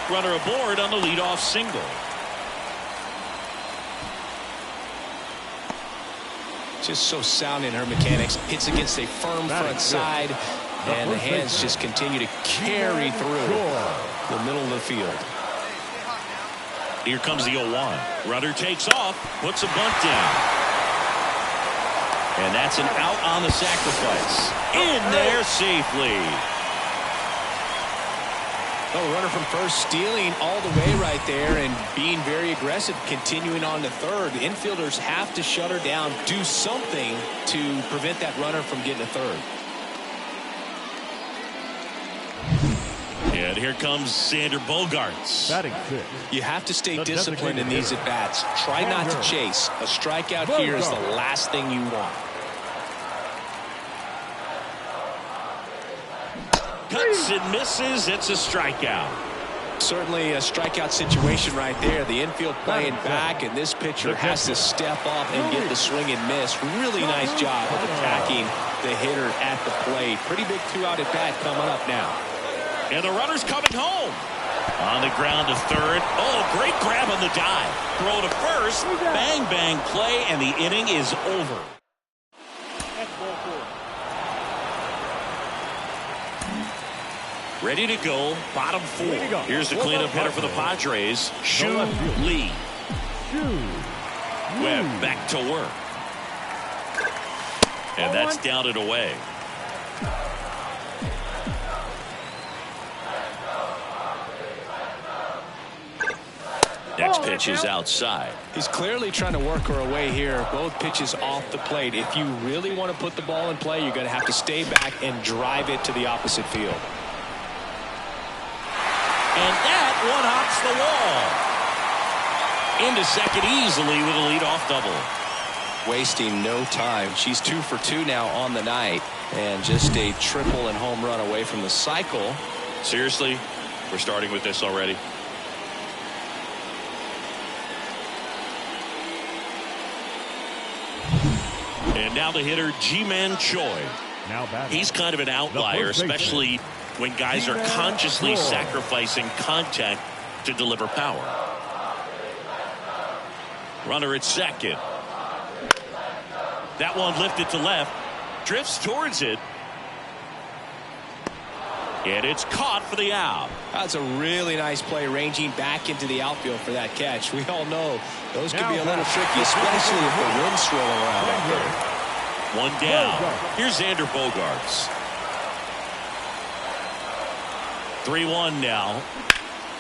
S1: Runner aboard on the leadoff single.
S3: Just so sound in her mechanics. Hits against a firm front side, and the hands just continue to carry through the middle of the field.
S1: Here comes the 0-1. Runner takes off, puts a bunt down. And that's an out on the sacrifice. In there safely.
S3: Oh, runner from first stealing all the way right there and being very aggressive, continuing on to third. The infielders have to shut her down, do something to prevent that runner from getting to third.
S1: And here comes Xander Bogaerts.
S5: Batting 6.
S3: You have to stay disciplined in these at-bats. Try not to chase. A strikeout here is the last thing you want.
S1: Cuts and misses. It's a strikeout.
S3: Certainly a strikeout situation right there. The infield playing back, and this pitcher has to step up and get the swing and miss. Really nice job of attacking the hitter at the plate. Pretty big 2-out at bat coming up now.
S1: And the runner's coming home. On the ground to third. Oh, great grab on the dive. Throw to first. Bang, bang play, and the inning is over. Ready to go. Bottom 4. Here's the cleanup hitter for the Padres. Shu Lee. Webb back to work. And that's down and away. Next pitch is outside.
S3: He's clearly trying to work her away here. Both pitches off the plate. If you really want to put the ball in play, you're going to have to stay back and drive it to the opposite field.
S1: And that one hops the wall. Into second easily with a leadoff double.
S3: Wasting no time. She's 2 for 2 now on the night. And just a triple and home run away from the cycle.
S1: Seriously? We're starting with this already? And now the hitter, Ji-Man Choi.
S5: Now batting.
S1: He's kind of an outlier, especially when guys are consciously sacrificing contact to deliver power. Runner at second. That one lifted to left. Drifts towards it. And it's caught for the out.
S3: That's a really nice play, ranging back into the outfield for that catch. We all know those can be a little tricky, especially if the wind's swirling around out there.
S1: One down. Here's Xander Bogaerts. 3-1 now.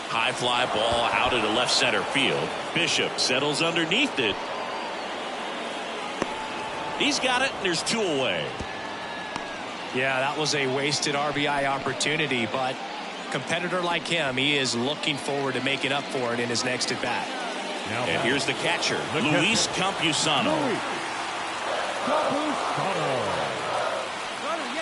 S1: High fly ball out into left center field. Bishop settles underneath it. He's got it, and there's 2 away.
S3: Yeah, that was a wasted RBI opportunity, but a competitor like him, he is looking forward to making up for it in his next at bat.
S1: And here's the catcher, Luis Campusano.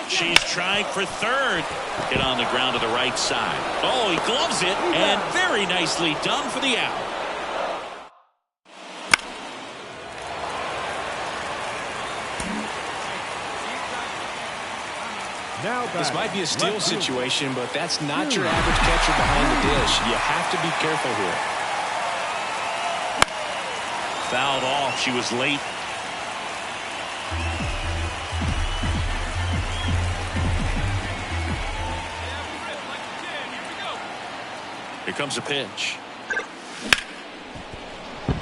S1: She's trying for third. Hit on the ground to the right side. Oh, he gloves it, and very nicely done for the out.
S3: This might be a steal situation, but that's not your average catcher behind the dish. You have to be careful here.
S1: Fouled off. She was late. Here comes a pitch.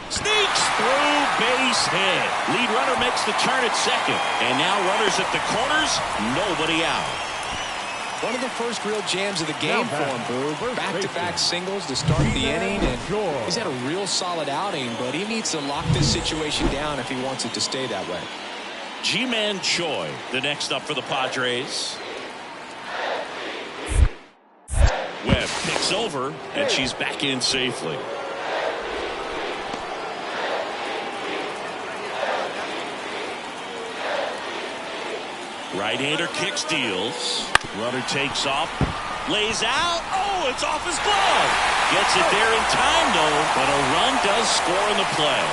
S1: Sneaks through, base hit. Lead runner makes the turn at second. And now runners at the corners, nobody out.
S3: One of the first real jams of the game for him, Boo. Back-to-back singles to start the inning, and he's had a real solid outing, but he needs to lock this situation down if he wants it to stay that way.
S1: Ji-Man Choi, the next up for the Padres. Webb picks over, and she's back in safely. Right-hander kick steals. Runner takes off. Lays out. Oh, it's off his glove. Gets it there in time, though, but a run does score in the play.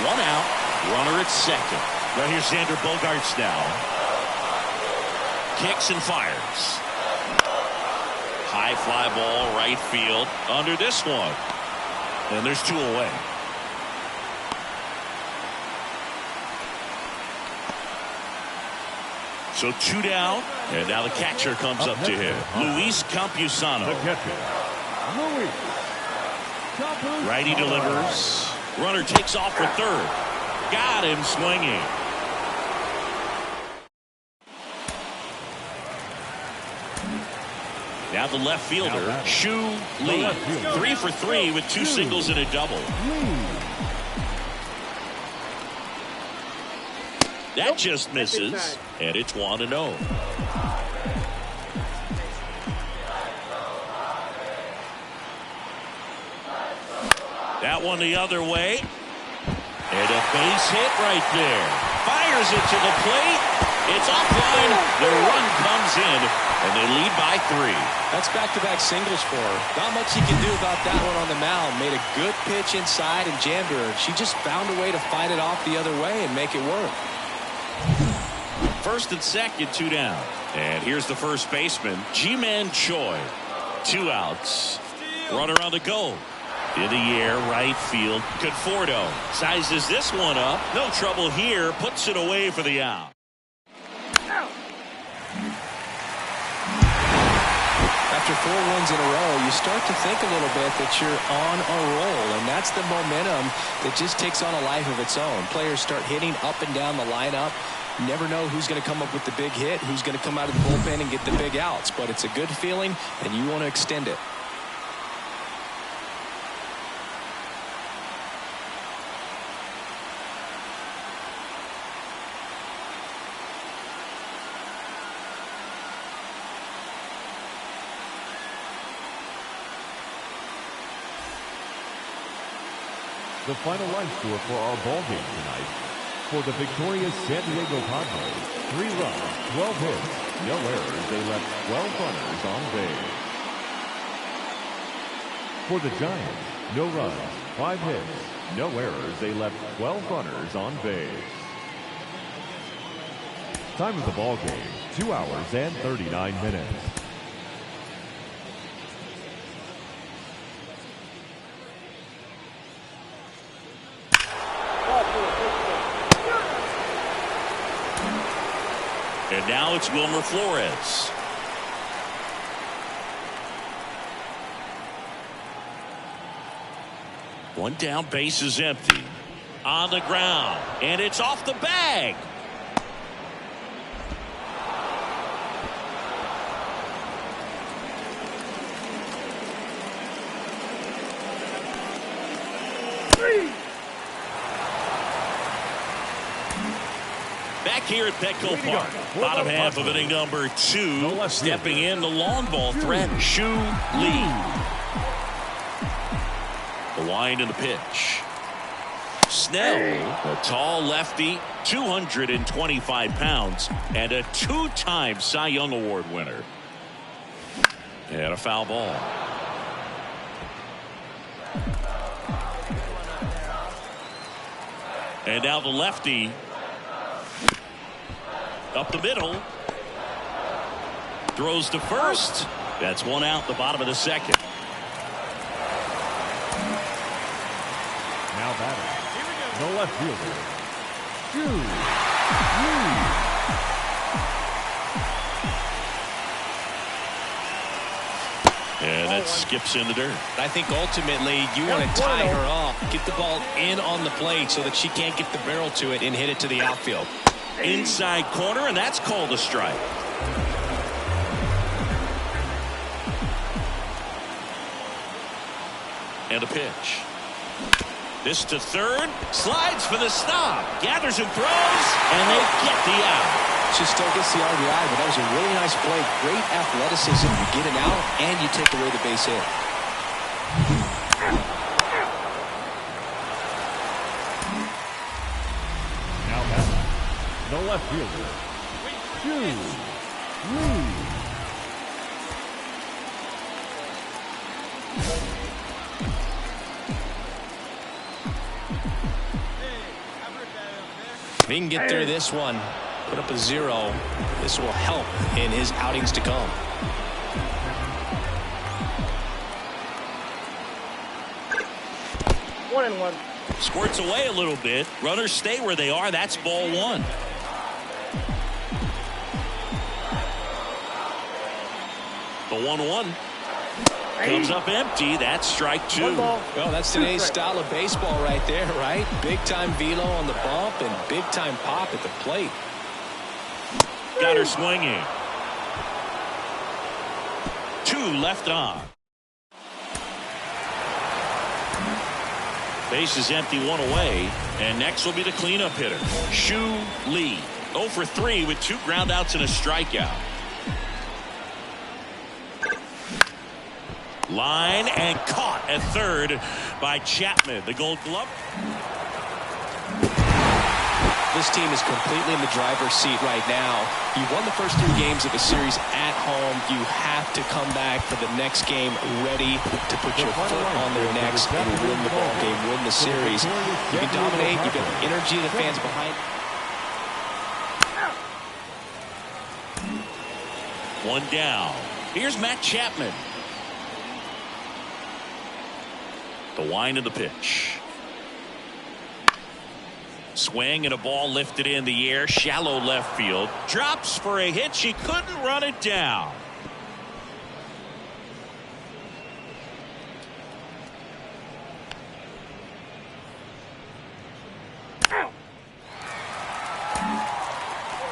S1: 1 out. Runner at second. Right here's Xander Bogaerts now. Kicks and fires. High fly ball, right field. Under this one. And there's 2 away. So 2 down, and now the catcher comes up to him. Luis Campusano. Righty delivers. Runner takes off for third. Got him swinging. Now the left fielder, Shu Lee. 3 for 3 with 2 singles and a double. That just misses, and it's 1-0. That one the other way. And a base hit right there. Fires it to the plate. It's offline. The run comes in, and they lead by 3.
S3: That's back-to-back singles for her. Not much you can do about that one on the mound. Made a good pitch inside and jammed her. She just found a way to fight it off the other way and make it work.
S1: First and second, 2 down. And here's the first baseman, Ji-Man Choi. 2 outs. Runner on the go. In the air, right field. Conforto sizes this one up. No trouble here. Puts it away for the out.
S3: After 4 wins in a row, you start to think a little bit that you're on a roll, and that's the momentum that just takes on a life of its own. Players start hitting up and down the lineup. You never know who's going to come up with the big hit, who's going to come out of the bullpen and get the big outs, but it's a good feeling, and you want to extend it.
S5: The final line score for our ball game tonight. For the victorious San Diego Padres, 3 runs, 12 hits, no errors. They left 12 runners on base. For the Giants, no runs, 5 hits, no errors. They left 12 runners on base. Time of the ball game, 2 hours and 39 minutes.
S1: And now it's Wilmer Flores. One down, base is empty. On the ground, and it's off the bag. Back here at Petco Park, bottom half of inning number 2, stepping in the long ball threat, Shu Lee. The wind and the pitch. Snell, a tall lefty, 225 pounds, and a 2-time Cy Young Award winner. And a foul ball. And now the lefty up the middle. Throws to first. That's one out, the bottom of the second.
S5: Now batting. The left fielder, Shu Lee.
S1: And that skips in the dirt.
S3: I think ultimately you want to tie her up, get the ball in on the plate so that she can't get the barrel to it and hit it to the outfield.
S1: Inside corner, and that's called a strike. And a pitch. This to third, slides for the stop, gathers and throws, and they get the out.
S3: She still gets the RBI, but that was a really nice play. Great athleticism. You get it out, and you take away the base hit.
S5: Now batting. The left fielder, Shu Lee.
S3: If he can get through this one, put up a 0, this will help in his outings to come.
S2: One and one.
S1: Squirts away a little bit. Runners stay where they are. That's ball 1. The 1-1 comes up empty. That's strike 2.
S2: Well,
S3: that's today's style of baseball right there, right? Big-time velo on the bump and big-time pop at the plate.
S1: Got her swinging. 2 left on. Base is empty, 1 away. And next will be the cleanup hitter, Shu Lee. 0 for 3 with 2 groundouts and a strikeout. Line and caught at third by Chapman. The Gold Glove.
S3: This team is completely in the driver's seat right now. You won the first 3 games of the series at home. You have to come back for the next game ready to put your foot on their necks and win the ball game, win the series. You can dominate. You've got the energy of the fans behind.
S1: 1 down. Here's Matt Chapman. The wind of the pitch. Swing and a ball lifted in the air, shallow left field. Drops for a hit. She couldn't run it down.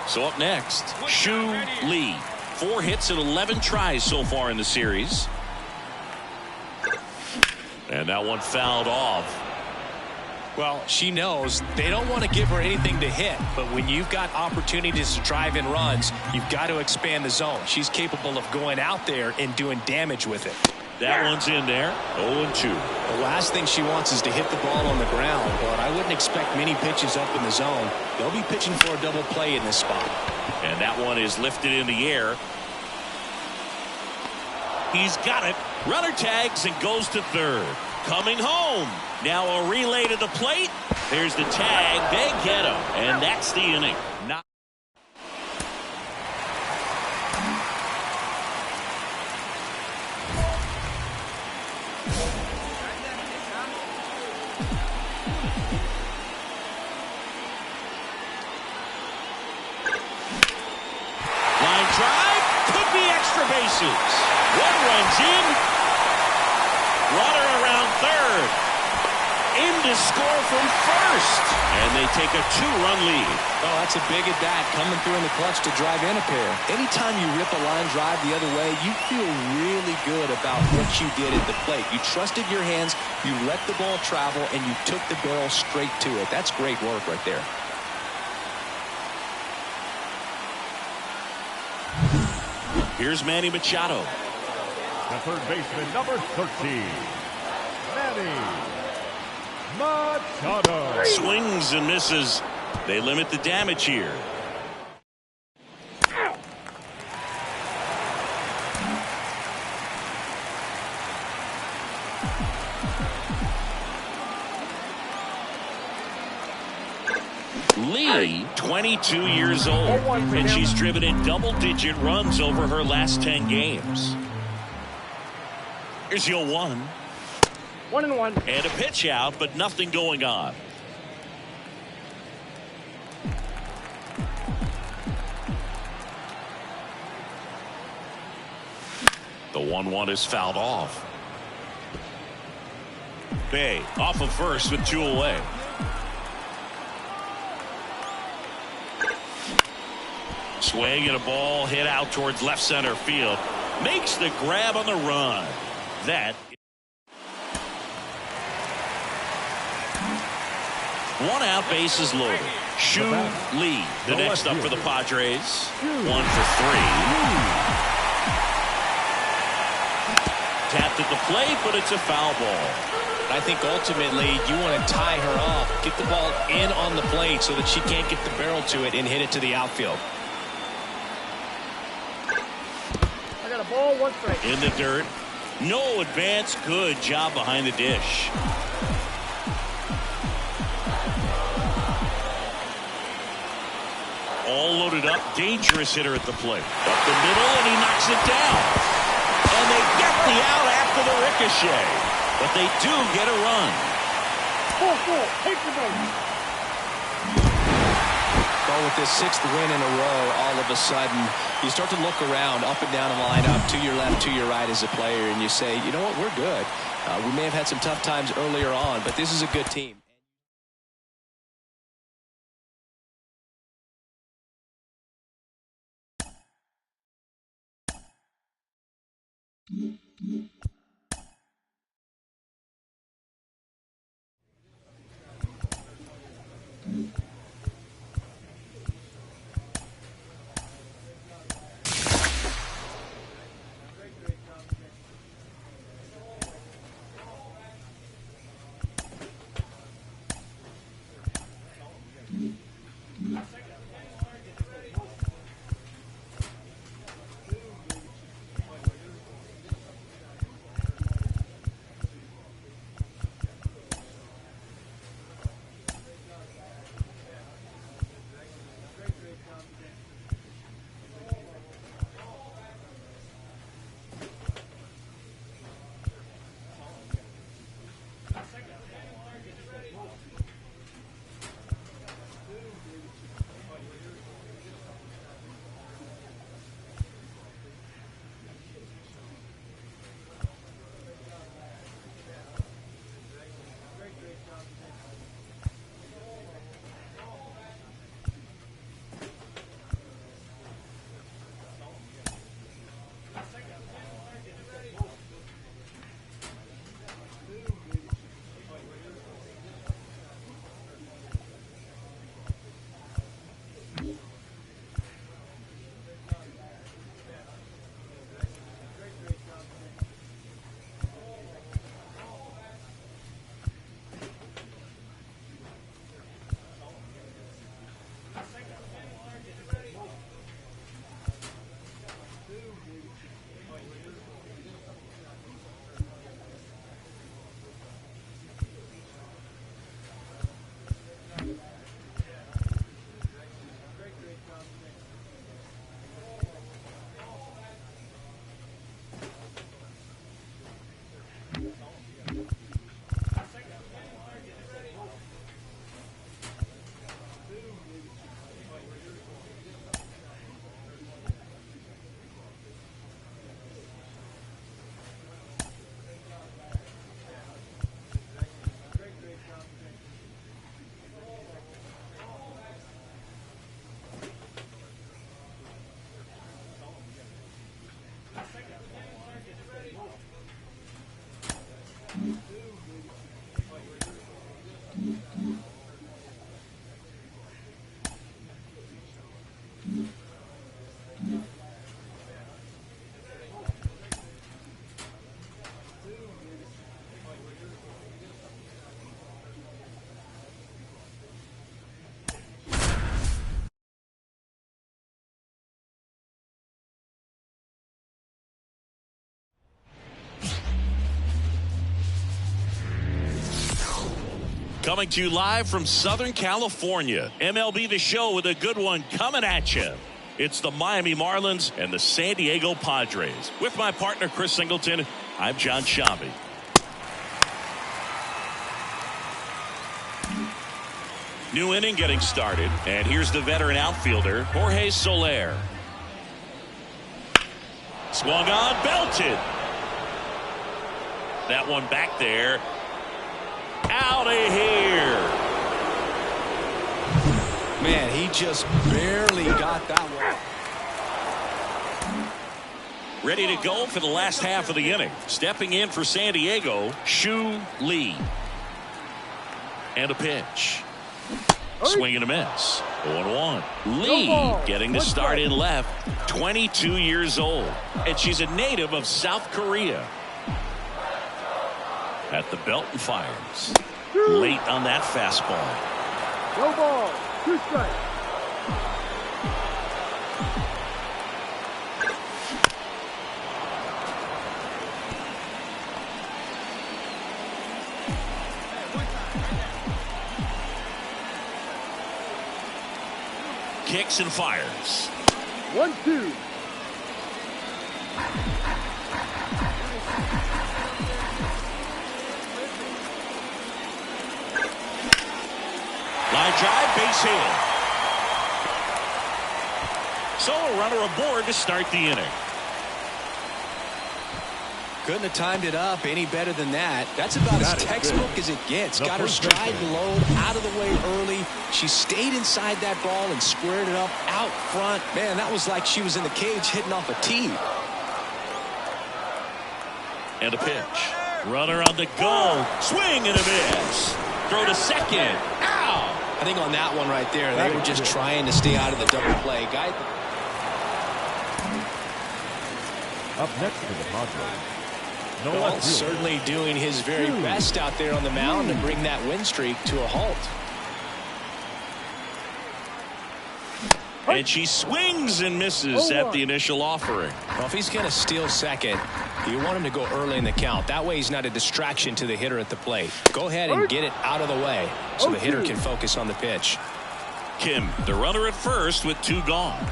S1: So up next, Shu Lee. 4 hits and 11 tries so far in the series. And that one fouled off.
S3: Well, she knows they don't want to give her anything to hit, but when you've got opportunities to drive in runs, you've got to expand the zone. She's capable of going out there and doing damage with it.
S1: That one's in there. 0-2.
S3: The last thing she wants is to hit the ball on the ground, but I wouldn't expect many pitches up in the zone. They'll be pitching for a double play in this spot.
S1: And that one is lifted in the air. He's got it. Runner tags and goes to third. Coming home. Now a relay to the plate. There's the tag. They get him. And that's the inning. Not bases. One runs in. Runner around third. In to score from first. And they take a 2-run lead.
S3: Oh, that's a big at bat, coming through in the clutch to drive in a pair. Anytime you rip a line drive the other way, you feel really good about what you did at the plate. You trusted your hands, you let the ball travel, and you took the barrel straight to it. That's great work right there.
S1: Here's Manny Machado.
S5: The third baseman, number 13, Manny Machado.
S1: Swings and misses. They limit the damage here. Lee, 22 years old, and she's driven in double-digit runs over her last 10 games. Here's 0-1.
S2: 1-1.
S1: And a pitch out, but nothing going on. The 1-1 is fouled off. Bay off of first with 2 away. Swing and a ball hit out towards left center field. Makes the grab on the run. That. One out, bases loaded. Shu Lee, the next up for the Padres. 1 for 3. Tapped at the plate, but it's a foul ball.
S3: I think ultimately you want to tie her off, get the ball in on the plate so that she can't get the barrel to it and hit it to the outfield.
S2: I got a ball, 1 strike.
S1: In the dirt. No advance. Good job behind the dish. All loaded up. Dangerous hitter at the plate. Up the middle, and he knocks it down. And they get the out after the ricochet. But they do get a run.
S2: 4-4. Take the base.
S3: Well, with this 6th win in a row, all of a sudden, you start to look around, up and down the lineup, to your left, to your right as a player, and you say, you know what, we're good. We may have had some tough times earlier on, but this is a good team.
S1: Coming to you live from Southern California, MLB The Show with a good one coming at you. It's the Miami Marlins and the San Diego Padres. With my partner, Chris Singleton, I'm John Shabby. New inning getting started, and here's the veteran outfielder, Jorge Soler. Swung on, belted. That one back there. Out of here.
S3: Man, he just barely got that one.
S1: Ready to go for the last half of the inning. Stepping in for San Diego, Shu Lee. And a pitch. Swing and a miss. 0-1. Lee getting the start in left. 22 years old. And she's a native of South Korea. At the belt and fires. Late on that fastball.
S2: No ball. 2 strikes.
S1: Kicks and fires.
S2: 1-2.
S1: Line drive, base hit. So a runner aboard to start the inning.
S3: Couldn't have timed it up any better than that. That's about as textbook as it gets. Got her stride low, out of the way early. She stayed inside that ball and squared it up out front. Man, that was like she was in the cage hitting off a tee.
S1: And a pitch. Runner on the go. Swing and a miss. Throw to second. Ow!
S3: I think on that one right there, they were just trying to stay out of the double play. Guy.
S5: Up next to the Padres.
S3: Well, certainly doing his very best out there on the mound to bring that win streak to a halt.
S1: And she swings and misses at the initial offering.
S3: Well, if he's going to steal second, you want him to go early in the count. That way he's not a distraction to the hitter at the plate. Go ahead and get it out of the way so the hitter can focus on the pitch.
S1: Kim, the runner at first with 2 gone.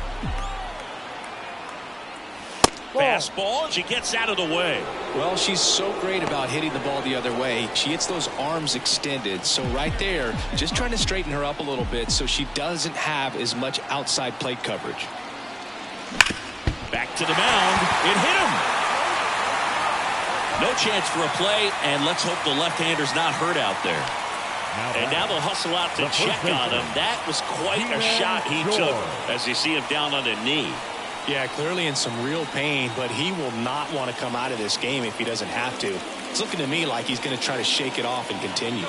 S1: Fastball, and she gets out of the way.
S3: Well, she's so great about hitting the ball the other way. She hits those arms extended. So right there, just trying to straighten her up a little bit so she doesn't have as much outside plate coverage.
S1: Back to the mound. It hit him. No chance for a play, and let's hope the left-hander's not hurt out there. And now they'll hustle out to check on him. That was quite a shot he took as you see him down on a knee.
S3: Yeah, clearly in some real pain, but he will not want to come out of this game if he doesn't have to. It's looking to me like he's going to try to shake it off and continue.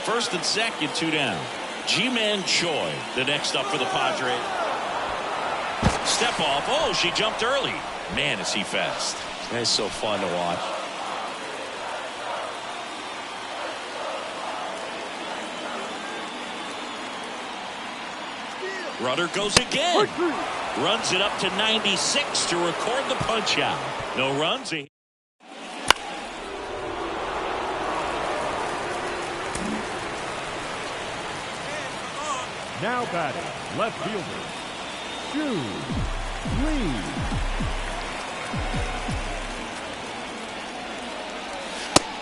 S1: First and second, 2 down. Ji-Man Choi, the next up for the Padres. Step off. Oh, she jumped early. Man, is he fast.
S3: It's so fun to watch.
S1: Runner goes again. Runs it up to 96 to record the punch out. No runs.
S5: Now batting, left fielder, Shu Lee.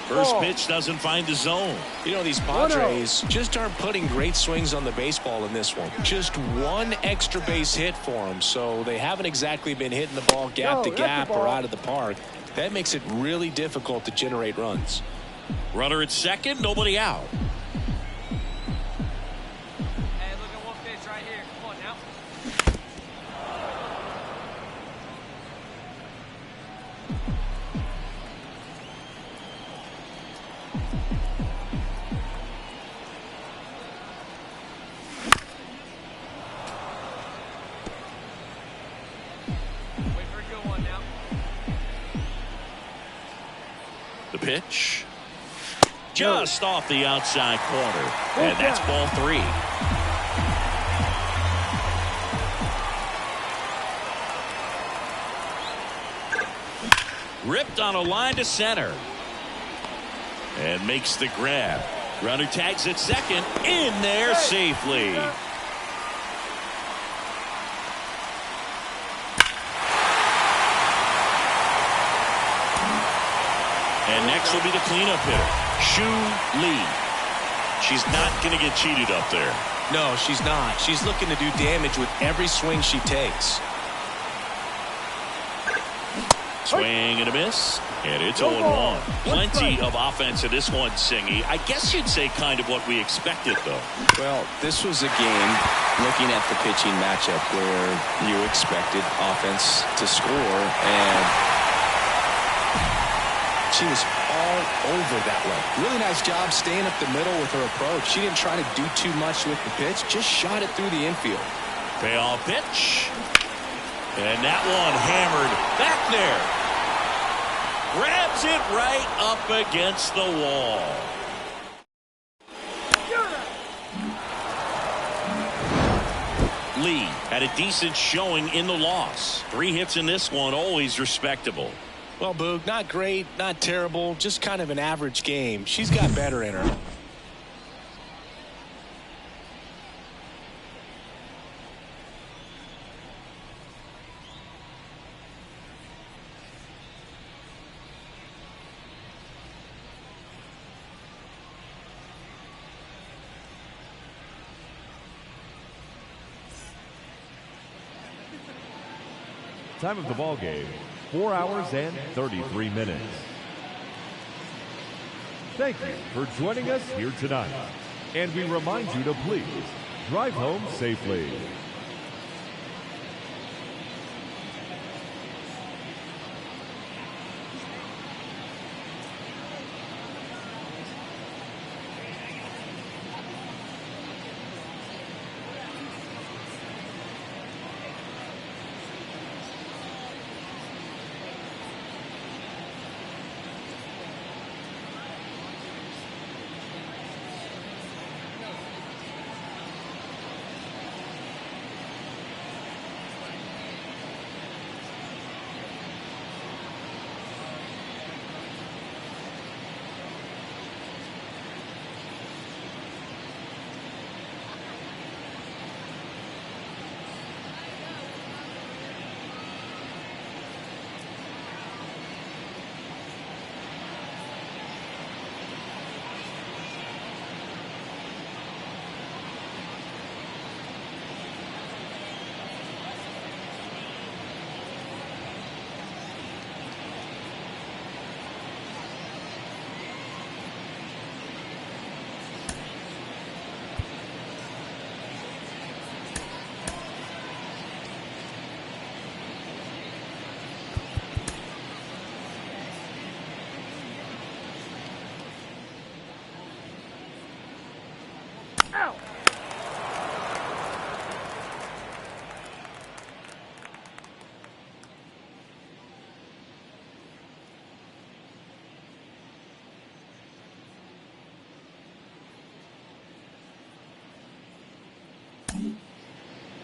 S1: First pitch doesn't find the zone.
S3: You know, these Padres just aren't putting great swings on the baseball in this one. Just one extra base hit for them, so they haven't exactly been hitting the ball gap to gap or out of the park. That makes it really difficult to generate runs.
S1: Runner at second, nobody out.
S4: Hey, look at one pitch right here. Come on now.
S1: The pitch. Just off the outside corner. And that's ball 3. Ripped on a line to center. And makes the grab. Runner tags at second. In there safely. And next will be the cleanup hitter, Shu Lee. She's not going to get cheated up there.
S3: No, she's not. She's looking to do damage with every swing she takes.
S1: Swing and a miss, and it's 0-1. Plenty of offense in this one, Singy. I guess you'd say kind of what we expected, though.
S3: Well, this was a game, looking at the pitching matchup, where you expected offense to score, and she was all over that way. Really nice job staying up the middle with her approach. She didn't try to do too much with the pitch, just shot it through the infield.
S1: Payoff pitch. And that one hammered back there. Grabs it right up against the wall. Lee had a decent showing in the loss. 3 hits in this one, always respectable.
S3: Well, Boog, not great, not terrible, just kind of an average game. She's got better in her.
S5: Time of the ball game, 4 hours and 33 minutes. Thank you for joining us here tonight. And we remind you to please drive home safely.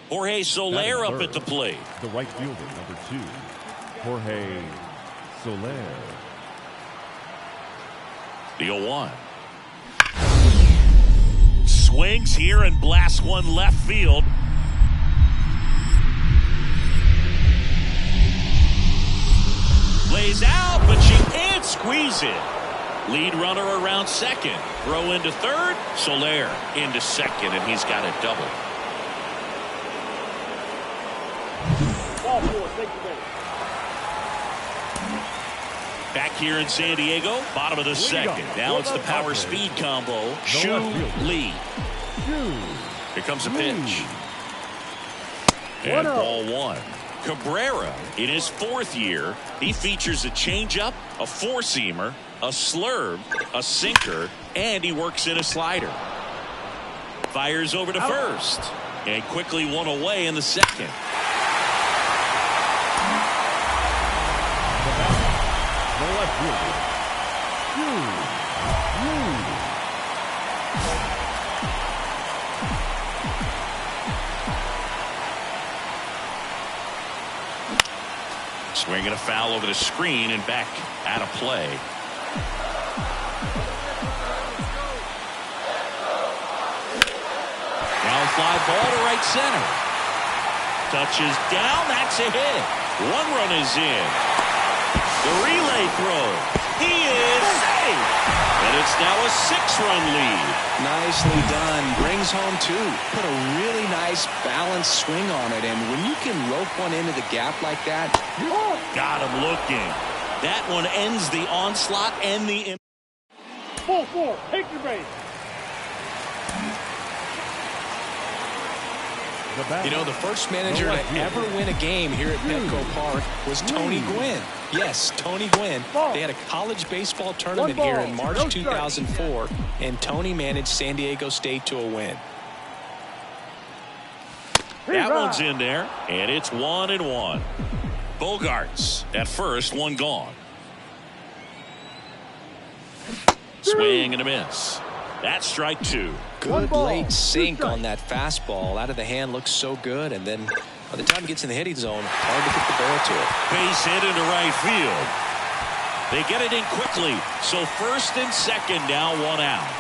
S1: Jorge Soler up at the plate.
S5: The right fielder, number 2, Jorge Soler.
S1: The 0-1. Swings here and blasts one left field. Lays out, but she can't squeeze it. Lead runner around second. Throw into third. Soler into second, and he's got a double.
S2: Ball 4, take the base.
S1: Back here in San Diego, bottom of the second. Now it's the power speed combo. Shu Lee. Here comes a pitch. And ball 1. Cabrera, in his 4th year, he features a changeup, a four-seamer, a slurve, a sinker, and he works in a slider. Fires over to first. And quickly one away in the second.
S5: The left fielder,
S1: Swinging a foul over the screen and back out of play. Ground fly ball to right center. Touches down. That's a hit. One run is in. The relay throw. He is safe. And it's now a 6-run lead.
S3: Nicely done. Brings home 2. Put a really nice balanced swing on it. And when you can rope one into the gap like that.
S1: Got him looking. That one ends the onslaught and the...
S2: Full 4. Take your base.
S3: You know, the first manager to ever win a game here at Petco Park was Tony Gwynn. Yes, Tony Gwynn. They had a college baseball tournament here in March 2004, and Tony managed San Diego State to a win.
S1: That one's in there, and it's 1-1. Bogarts at first, one gone. Swing and a miss. That's strike 2.
S3: Good late sink on that fastball. Out of the hand looks so good, and then by the time it gets in the hitting zone, hard to get the barrel to it.
S1: Base hit into right field. They get it in quickly, so first and second now, one out.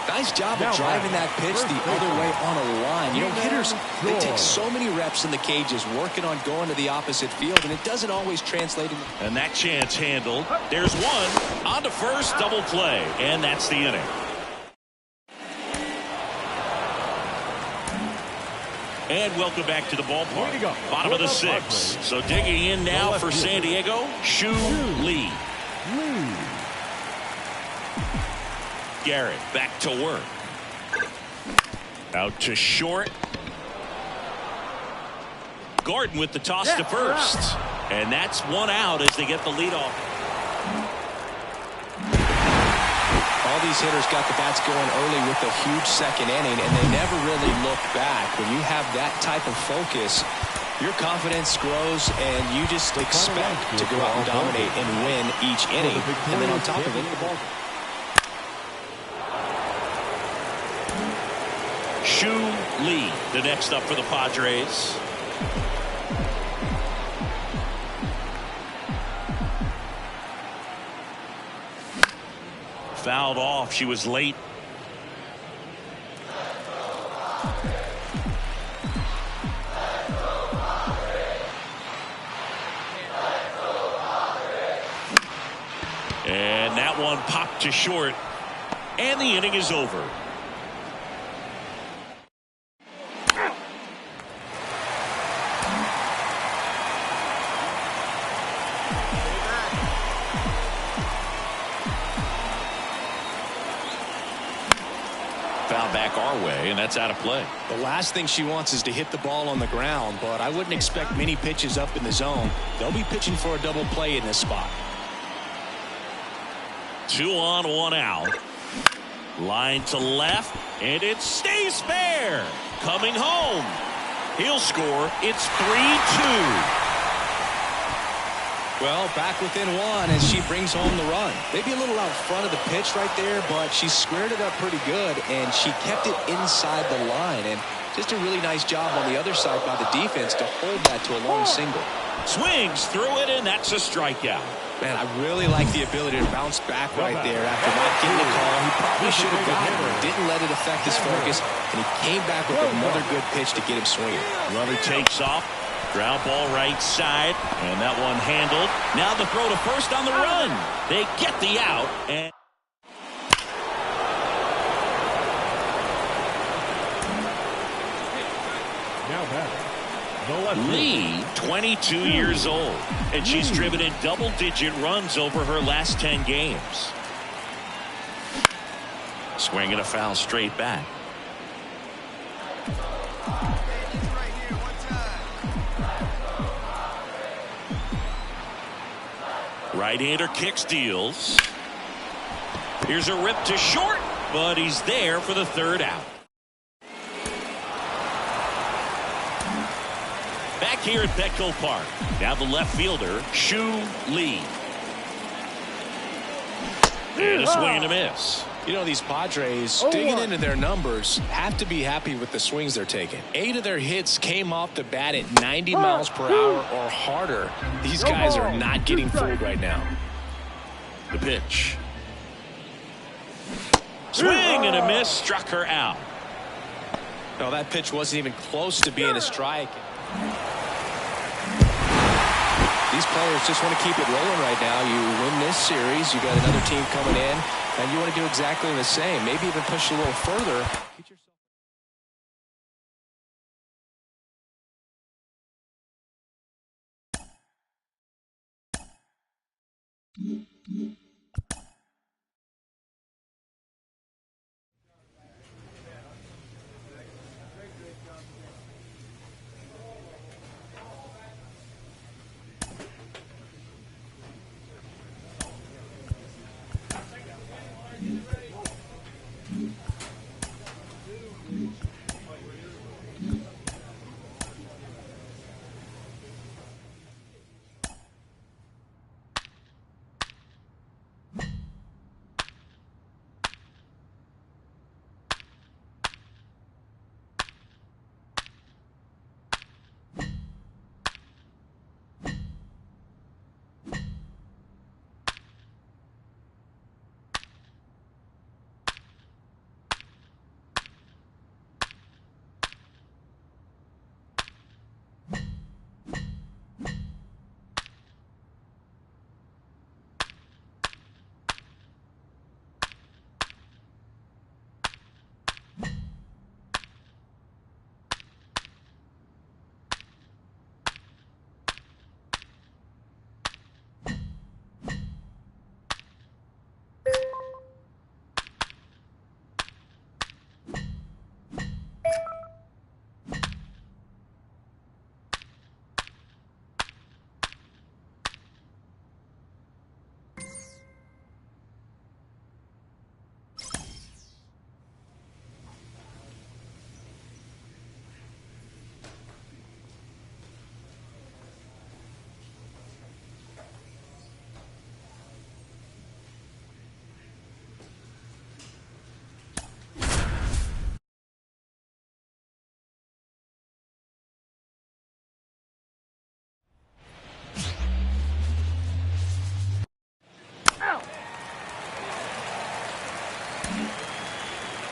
S3: Nice job of driving that pitch the other way on a line. You know, hitters, they take so many reps in the cages working on going to the opposite field, and it doesn't always translate.
S1: And that chance handled. There's one. On to first, double play, and that's the inning. And welcome back to the ballpark. Bottom of the 6th. So digging in now for San Diego, Shu Lee. Garrett back to work. Out to short. Gordon with the toss to first. And that's one out as they get the lead off.
S3: All these hitters got the bats going early with a huge second inning, and they never really looked back. When you have that type of focus, your confidence grows, and you just expect to go out and dominate and win each inning. And then on top of it,
S1: Shu Lee, the next up for the Padres. Fouled off. She was late. And that one popped to short. And the inning is over. Foul back our way, and that's out of play.
S3: The last thing she wants is to hit the ball on the ground, but I wouldn't expect many pitches up in the zone. They'll be pitching for a double play in this spot.
S1: 2 on, 1 out. Line to left, and it stays fair. Coming home. He'll score. It's 3-2.
S3: Well, back within 1 as she brings home the run. Maybe a little out front of the pitch right there, but she squared it up pretty good, and she kept it inside the line. And just a really nice job on the other side by the defense to hold that to a long single.
S1: Swings through it, and that's a strikeout.
S3: Man, I really like the ability to bounce back right there after not getting the call. He probably should have gotten it. Didn't let it affect his focus, and he came back with another good pitch to get him swinging.
S1: Runner takes off. Ground ball right side, and that one handled. Now the throw to first on the run. They get the out, and
S5: now back.
S1: Lee, 22 years old, and she's driven in double-digit runs over her last 10 games. Swinging a foul straight back. Right-hander kicks, deals. Here's a rip to short, but he's there for the third out. Back here at Petco Park. Now the left fielder, Shu Lee. And a swing and a miss.
S3: You know, these Padres, digging into their numbers, have to be happy with the swings they're taking. 8 of their hits came off the bat at 90 miles per hour or harder. These guys are not getting fooled right now.
S1: The pitch. Swing and a miss, struck her out.
S3: No, that pitch wasn't even close to being a strike. These players just want to keep it rolling right now. You win this series, you got another team coming in, and you want to do exactly the same. Maybe even push a little further.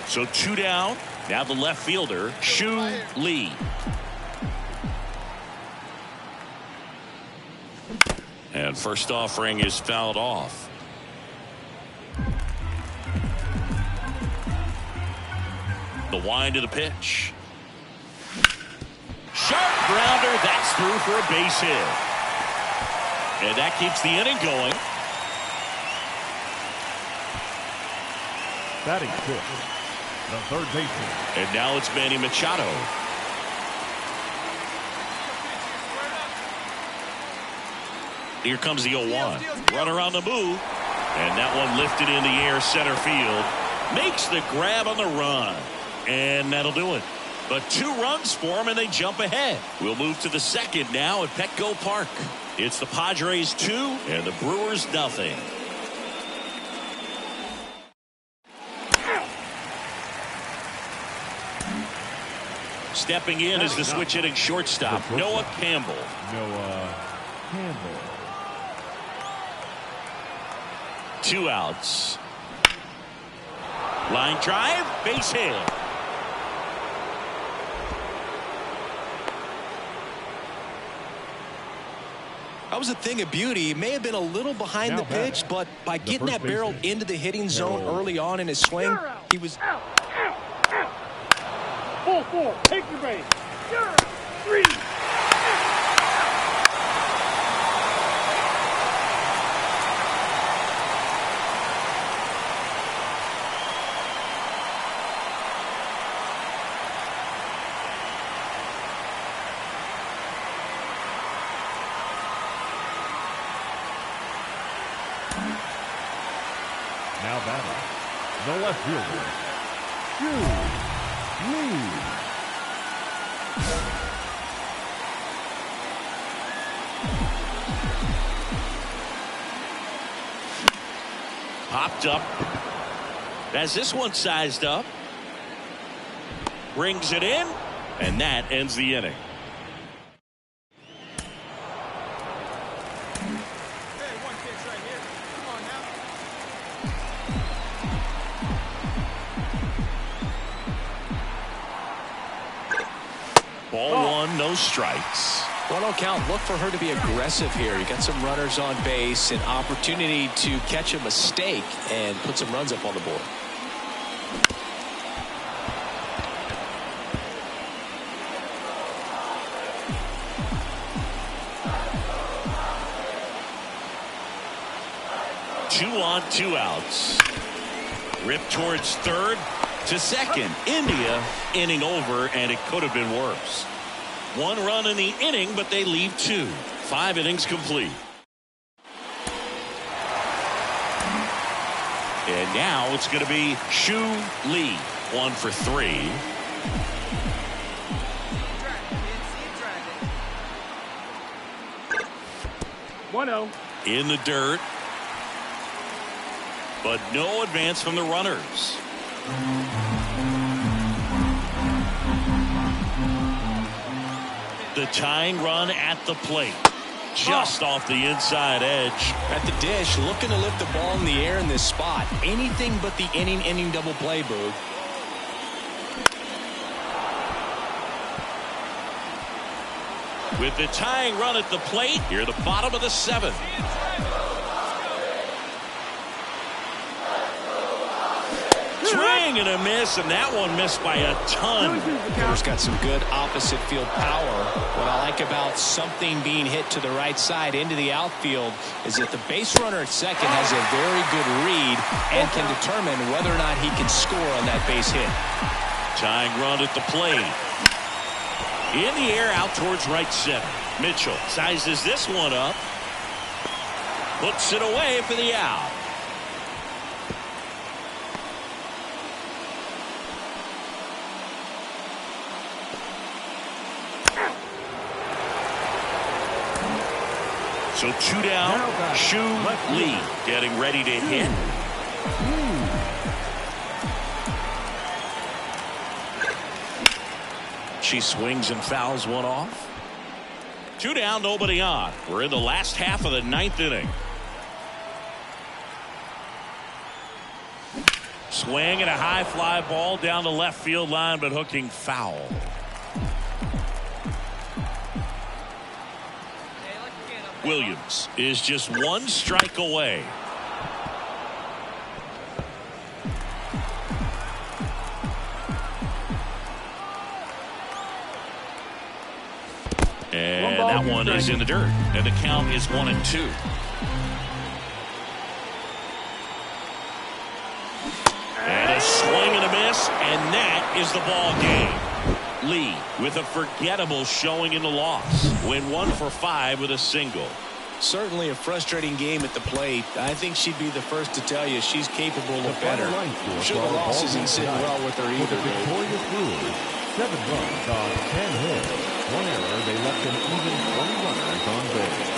S1: So 2 down. Now the left fielder, Shu Lee. And first offering is fouled off. The wind of the pitch. Sharp grounder. That's through for a base hit. And that keeps the inning going.
S5: Batting fifth, the third baseman.
S1: And now it's Manny Machado. Here comes the 0-1. Runner on the move. And that one lifted in the air center field. Makes the grab on the run. And that'll do it. But 2 runs for them, and they jump ahead. We'll move to the second now at Petco Park. It's the Padres 2 and the Brewers nothing. Stepping in is the switch hitting shortstop, Noah Campbell.
S5: Noah Campbell.
S1: 2 outs. Line drive, base hit.
S3: That was a thing of beauty. He may have been a little behind the pitch, but by getting that barrel into the hitting zone early on in his swing, he was
S2: out. Ball 4, take your base. 3.
S5: Now batting, the left fielder, Shu Lee.
S1: Popped up. As this one sized up. Brings it in. And that ends the inning. Ball 1, no strikes.
S3: 1-0 count. Look for her to be aggressive here. You got some runners on base, an opportunity to catch a mistake and put some runs up on the board.
S1: Two on, 2 outs. Rip towards third to second. India inning over, and it could have been worse. 1 run in the inning, but they leave 2. 5 innings complete. And now it's going to be Shu Lee. 1 for 3. In the dirt. But no advance from the runners. The tying run at the plate. Just off the inside edge.
S3: At the dish, looking to lift the ball in the air in this spot. Anything but the inning double play, Boog.
S1: With the tying run at the plate, here the bottom of the 7th. Swing and a miss, and that one missed by a ton.
S3: Hitter's got some good opposite field power. What I like about something being hit to the right side into the outfield is that the base runner at second has a very good read and can determine whether or not he can score on that base hit.
S1: Tying run at the plate. In the air out towards right center. Mitchell sizes this one up. Puts it away for the out. So 2 down, Shu Lee getting ready to hit. She swings and fouls one off. 2 down, nobody on. We're in the last half of the 9th inning. Swing and a high fly ball down the left field line, but hooking foul. Williams is just 1 strike away. And that one is in the dirt. And the count is 1-2. And a swing and a miss. And that is the ball game. Lee with a forgettable showing in the loss. Win 1 for 5 with a single.
S3: Certainly a frustrating game at the plate. I think she'd be the first to tell you she's capable of better. I'm sure the loss isn't sitting well with her either.
S5: The victorious Brewers, 7 runs on 10 hits. 1 error. They left an even 20 runners on base.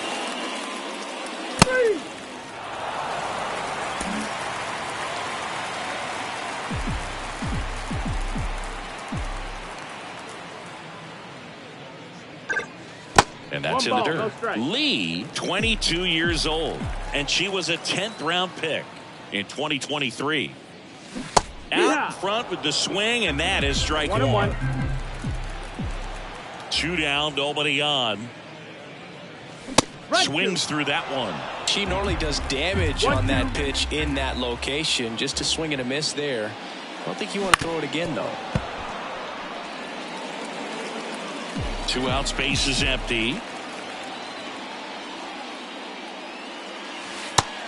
S1: And that's in the dirt. Lee, 22 years old, and she was a 10th round pick in 2023. Out in front with the swing, and that is strike 1. 2 down, nobody on. Swings through that one.
S3: She normally does damage on that pitch in that location. Just a swing and a miss there. I don't think you want to throw it again, though.
S1: 2 outs, base is empty.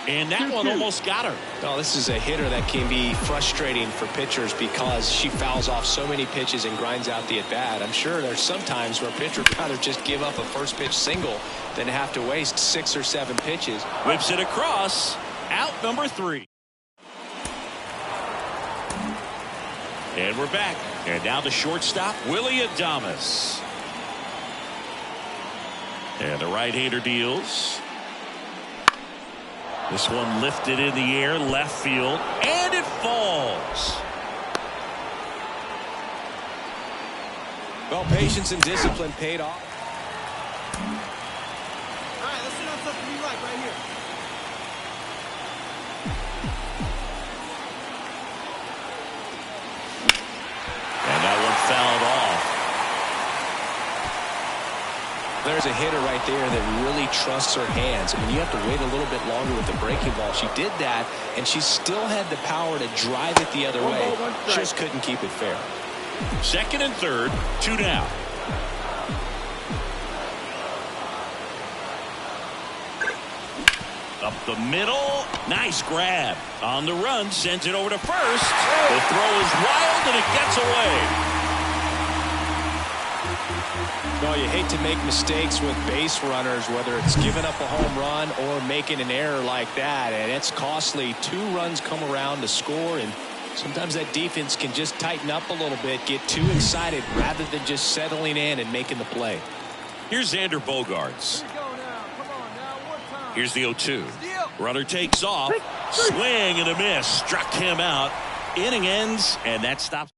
S1: And that one almost got her.
S3: Oh, this is a hitter that can be frustrating for pitchers because she fouls off so many pitches and grinds out the at-bat. I'm sure there's some times where a pitcher would rather just give up a first pitch single than have to waste 6 or 7 pitches.
S1: Whips it across. Out number 3. And we're back. And now the shortstop, Willie Adames. And the right-hander deals. This one lifted in the air, left field, and it falls.
S3: Well, patience and discipline paid off.
S4: All right, let's sit on something we like right here.
S1: And that one fouled off.
S3: There's a hitter right there that really trusts her hands. I mean, you have to wait a little bit longer with the breaking ball. She did that, and she still had the power to drive it the other way. Just couldn't keep it fair.
S1: Second and third, 2 down. Up the middle, nice grab. On the run, sends it over to first. The throw is wild, and it gets away.
S3: Well, you hate to make mistakes with base runners, whether it's giving up a home run or making an error like that, and it's costly. 2 runs come around to score, and sometimes that defense can just tighten up a little bit, get too excited rather than just settling in and making the play.
S1: Here's Xander Bogaerts.
S4: Here we go now. Come on now. One time.
S1: Here's the 0-2.
S4: Steal.
S1: Runner takes off. Swing and a miss. Struck him out. Inning ends, and that stops.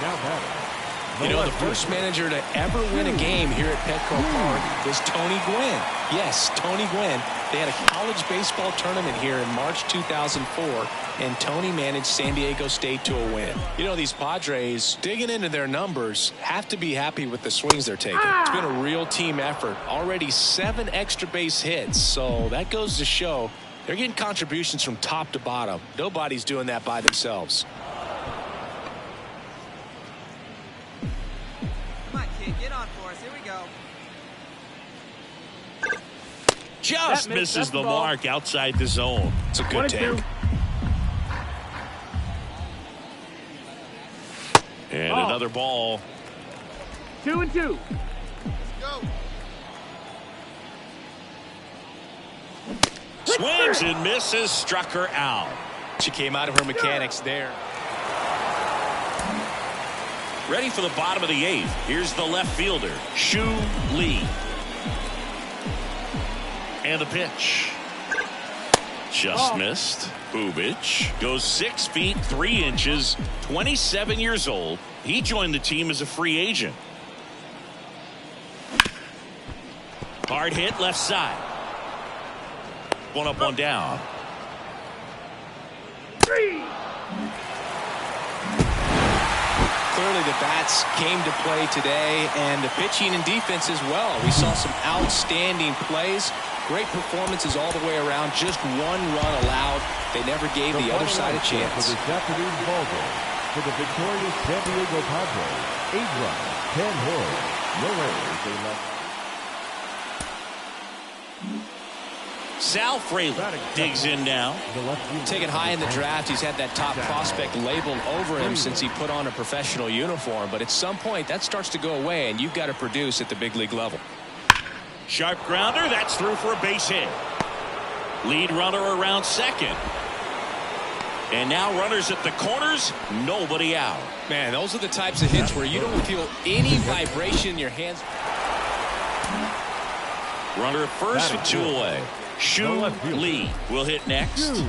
S5: Now batting.
S3: You know, the first manager to ever win a game here at Petco Park was Tony Gwynn. Yes, Tony Gwynn. They had a college baseball tournament here in March 2004, and Tony managed San Diego State to a win. You know, these Padres, digging into their numbers, have to be happy with the swings they're taking. It's been a real team effort. Already 7 extra base hits, so that goes to show they're getting contributions from top to bottom. Nobody's doing that by themselves.
S4: Come on, kid. Get on for us. Here we go.
S1: Just misses the mark outside the zone.
S3: It's a good take.
S1: And another ball.
S2: 2-2.
S4: Go.
S1: Swings and misses. Struck her out.
S3: She came out of her mechanics there.
S1: Ready for the bottom of the 8th. Here's the left fielder, Shu Lee. And the pitch. Just missed. Bubic goes 6 feet 3 inches, 27 years old. He joined the team as a free agent. Hard hit left side. One up, one down.
S2: 3.
S3: Clearly the bats came to play today, and the pitching and defense as well. We saw some outstanding plays. Great performances all the way around. Just 1 run allowed. They never gave the other side a chance.
S5: For this afternoon's ball game, for the victorious San Diego Padres, 8 runs, 10 hits, no errors. They left.
S1: Sal Fraley digs in now.
S3: Taken high in the draft, he's had that top prospect labeled over him since he put on a professional uniform. But at some point, that starts to go away, and you've got to produce at the big league level.
S1: Sharp grounder. That's through for a base hit. Lead runner around second. And now runners at the corners. Nobody out.
S3: Man, those are the types of hits where you don't feel any vibration in your hands.
S1: Runner at first with 2 away. Shu Lee will hit next.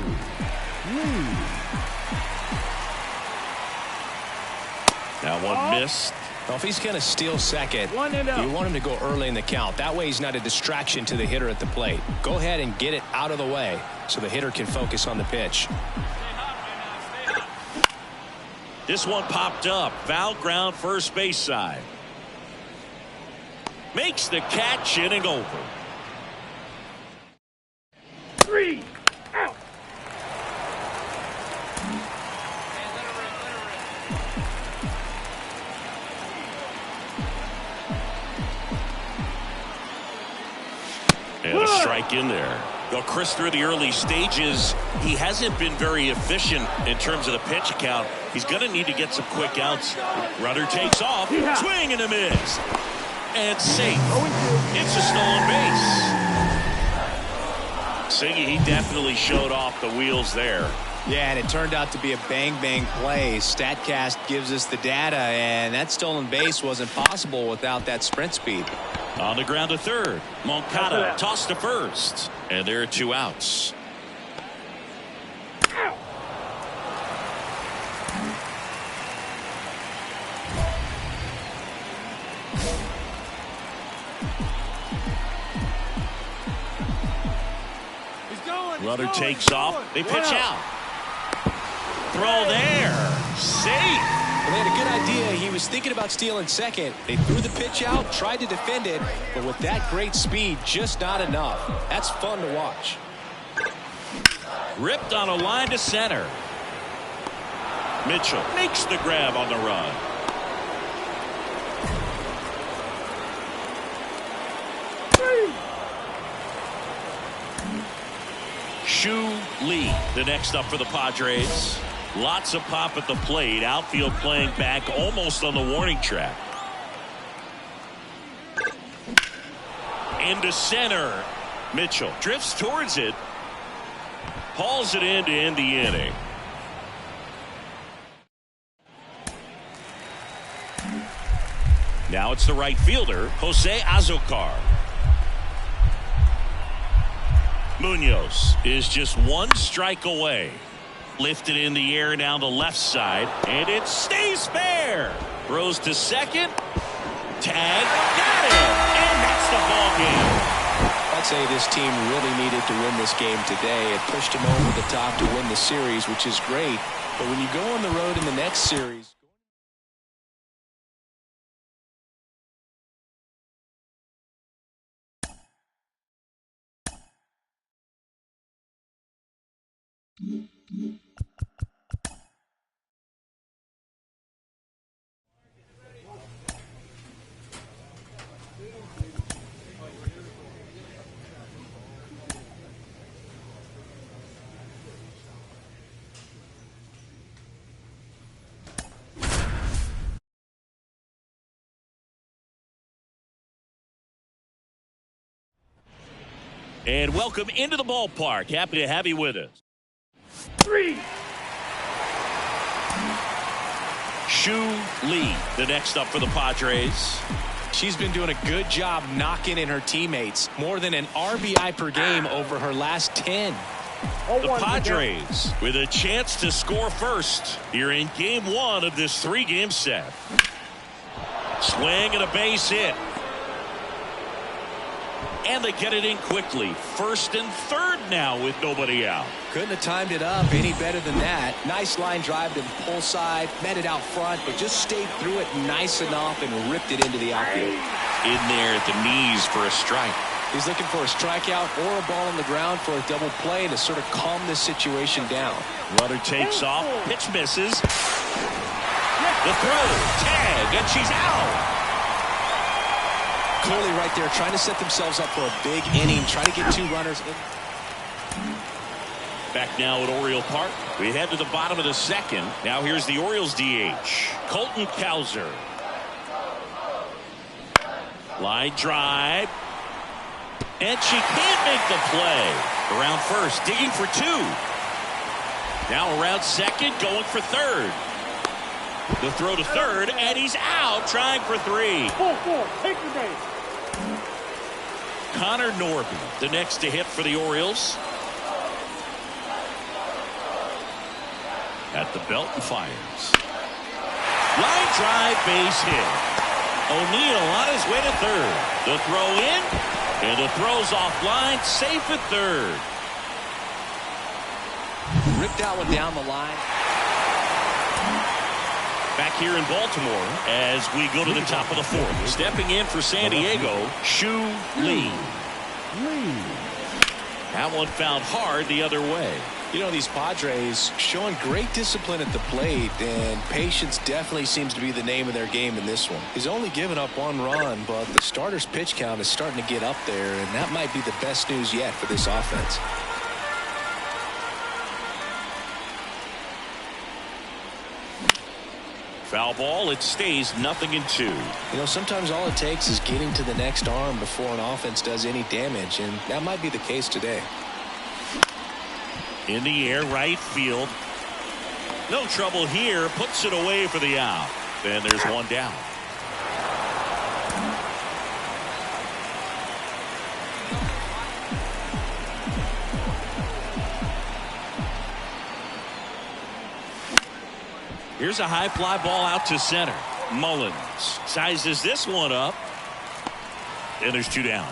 S1: That one missed.
S3: Well, if he's going to steal second,
S2: 1-0.
S3: you want him to go early in the count. That way he's not a distraction to the hitter at the plate. Go ahead and get it out of the way so the hitter can focus on the pitch.
S1: This one popped up. Foul ground first base side. Makes the catch, inning over.
S2: 3. Out.
S1: And a strike in there. Well, Chris, through the early stages, he hasn't been very efficient in terms of the pitch count. He's going to need to get some quick outs. Runner takes off. Swing and a miss. And safe. It's a stolen base. Siggy, he definitely showed off the wheels there.
S3: Yeah, and it turned out to be a bang-bang play. StatCast gives us the data, and that stolen base wasn't possible without that sprint speed.
S1: On the ground to third. Moncada tossed to first. And there are 2 outs. Runner takes off. They pitch out. Throw there. Safe.
S3: Well, they had a good idea. He was thinking about stealing second. They threw the pitch out, tried to defend it, but with that great speed, just not enough. That's fun to watch.
S1: Ripped on a line to center. Mitchell makes the grab on the run. Shu Lee, the next up for the Padres. Lots of pop at the plate. Outfield playing back almost on the warning track. Into center. Mitchell drifts towards it. Hauls it in to end the inning. Now it's the right fielder, Jose Azocar. Munoz is just 1 strike away. Lifted in the air down the left side, and it stays fair. Throws to second. Tag. Got it. And that's the ball game.
S3: I'd say this team really needed to win this game today. It pushed them over the top to win the series, which is great. But when you go on the road in the next series,
S1: And welcome into the ballpark. Happy to have you with us.
S2: 3.
S1: Shu Lee, the next up for the Padres.
S3: she's been doing a good job knocking in her teammates. More than an RBI per game over her last 10.
S1: The Padres with a chance to score first here in game 1 of this 3-game set. Swing and a base hit. And they get it in quickly. First and third now with nobody out.
S3: Couldn't have timed it up any better than that. Nice line drive to the pull side, met it out front, but just stayed through it nice enough and ripped it into the outfield.
S1: In there at the knees for a strike.
S3: He's looking for a strikeout or a ball on the ground for a double play to sort of calm this situation down.
S1: Runner takes off. Pitch misses. The throw. Tag. And she's out.
S3: Clearly right there trying to set themselves up for a big inning. Trying to get 2 runners in.
S1: Back now at Oriole Park. We head to the bottom of the second. Now here's the Orioles DH. Colton Cowser. Line drive. And she can't make the play. Around first, digging for 2. Now around second, going for third. The throw to third, and he's out, trying for 3.
S2: 4-4, take the base.
S1: Connor Norby, the next to hit for the Orioles. At the belt and fires. Line drive, base hit. O'Neill on his way to third. The throw in, and the throw's offline, safe at third.
S3: Ripped that one down the line.
S1: Back here in Baltimore as we go to the top of the 4th. Stepping in for San Diego, Shu Lee. That one found hard the other way.
S3: You know, these Padres showing great discipline at the plate, and patience definitely seems to be the name of their game in this one. He's only given up 1 run, but the starter's pitch count is starting to get up there, and that might be the best news yet for this offense.
S1: Foul ball, it stays 0-2.
S3: You know, sometimes all it takes is getting to the next arm before an offense does any damage, and that might be the case today.
S1: In the air, right field. No trouble here. Puts it away for the out. And there's one down. Here's a high fly ball out to center. Mullins sizes this one up. And there's 2 down.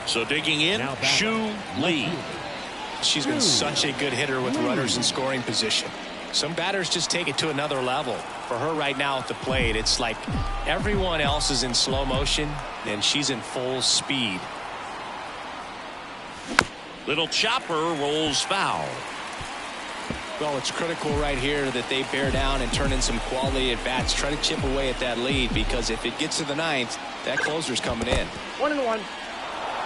S1: So digging in, Shu Lee.
S3: She's been such a good hitter with runners in scoring position. Some batters just take it to another level. For her right now at the plate, it's like everyone else is in slow motion and she's in full speed.
S1: Little chopper rolls foul.
S3: Well, it's critical right here that they bear down and turn in some quality at bats. Try to chip away at that lead, because if it gets to the 9th, that closer's coming in.
S2: 1-1.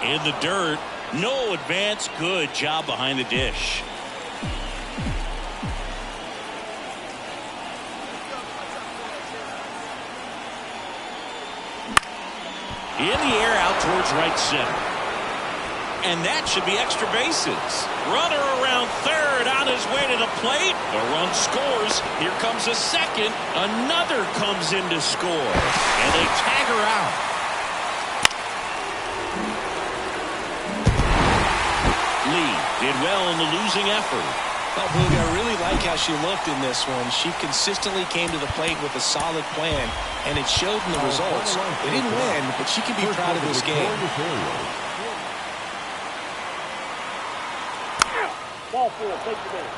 S1: In the dirt. No advance. Good job behind the dish. In the air out towards right center. And that should be extra bases. Runner around third on his way to the plate. The run scores. Here comes a second. Another comes in to score. And they tag her out. Lee did well in the losing effort.
S3: Well, Boog, I really like how she looked in this one. She consistently came to the plate with a solid plan, and it showed in the results. They didn't win, but she can be proud of this game.
S2: Ball 4, take the base.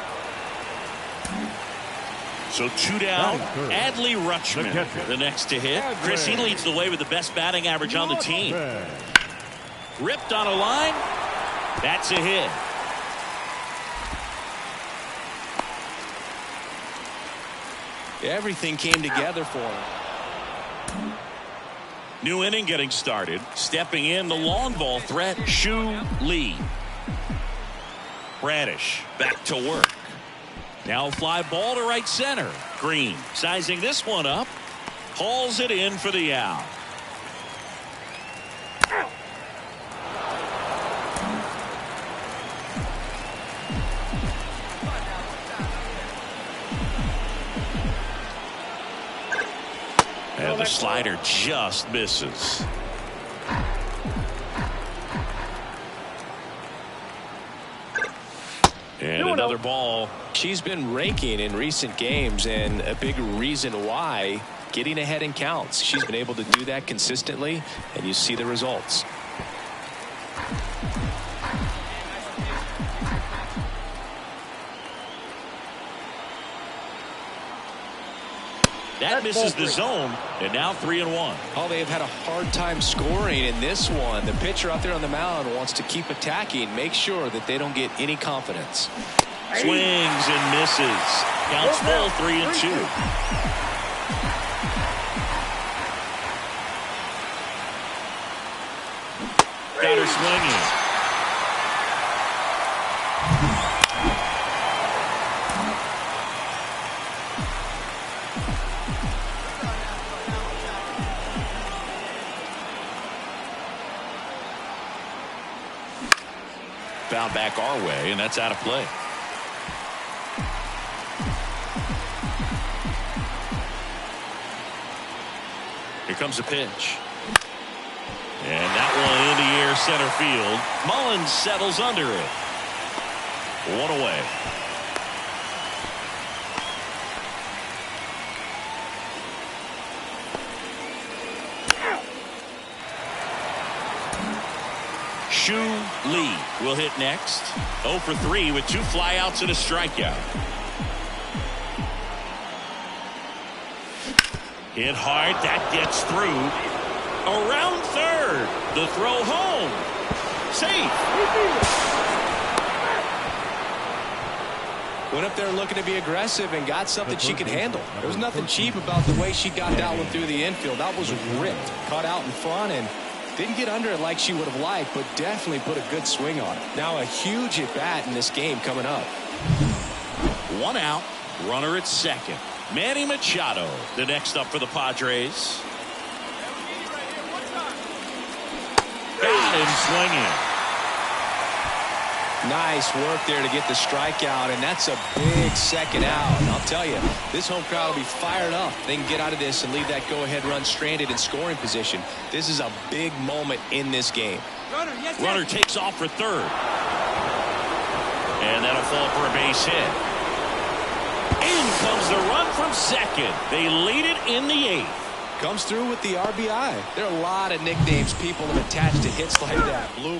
S1: So 2 down. Adley Rutschman, the next to hit. Chris, he leads the way with the best batting average on the team. Ripped on a line. That's a hit.
S3: Everything came together for him.
S1: New inning getting started. Stepping in, the long ball threat, Shu Lee. Bradish back to work. Now fly ball to right center. Green sizing this one up. Hauls it in for the out. And the slider just misses. And another ball.
S3: She's been raking in recent games, and a big reason why, getting ahead in counts. She's been able to do that consistently, and you see the results.
S1: That misses the zone, and now 3-1.
S3: Oh, they have had a hard time scoring in this one. The pitcher out there on the mound wants to keep attacking, make sure that they don't get any confidence.
S1: Swings and misses. Counts full, 3-2. Got her swinging. Found back our way, and that's out of play. Here comes a pitch. And that one in the air center field. Mullins settles under it. 1 away. Shu Lee will hit next. 0 for 3 with 2 flyouts and a strikeout. Hit hard. That gets through. Around third. The throw home. Safe.
S3: Went up there looking to be aggressive and got something she could handle. There was nothing cheap about the way she got that one through the infield. That was ripped. Caught out in front and didn't get under it like she would have liked, but definitely put a good swing on it. Now a huge at-bat in this game coming up.
S1: 1 out. Runner at second. Manny Machado, the next up for the Padres. Got him swinging.
S3: Nice work there to get the strikeout, and that's a big second out. And I'll tell you, this home crowd will be fired up. They can get out of this and leave that go-ahead run stranded in scoring position. This is a big moment in this game.
S1: Runner takes off for third. And that'll fall for a base hit. In comes the run from second. They lead it in the eighth.
S3: Comes through with the RBI. There are a lot of nicknames people have attached to hits like that. Blue.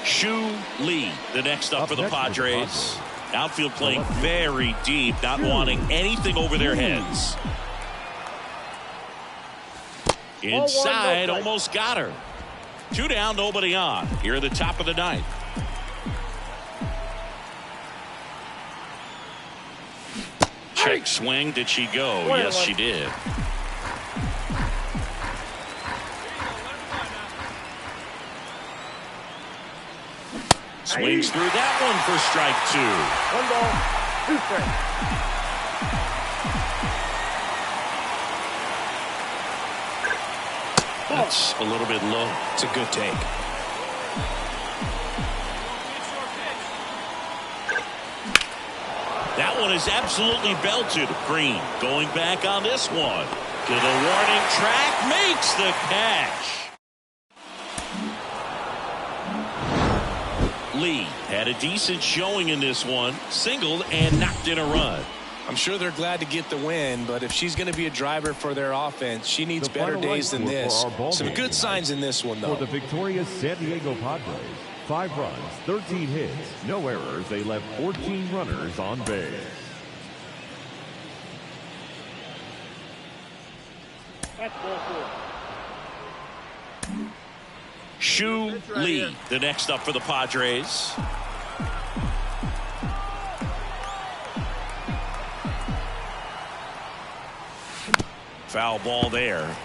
S1: Shu Lee, the next up for the Padres. Outfield playing very deep, not wanting anything over their heads. Inside, almost got her. 2 down, nobody on. Here at the top of the ninth. Check swing. Did she go? Yes, she did. Swings through that one for strike 2.
S2: 1 ball, 2 strikes.
S1: That's a little bit low.
S3: It's a good take.
S1: That one is absolutely belted. Green going back on this one. To the warning track, makes the catch. Lee had a decent showing in this one. Singled and knocked in a run.
S3: I'm sure they're glad to get the win, but if she's going to be a driver for their offense, she needs better days than this. Some good signs in this one, though.
S5: For the victorious San Diego Padres, 5 runs, 13 hits, no errors. They left 14 runners on base.
S2: That's ball 4.
S1: Shu Lee, the next up for the Padres. Foul ball there.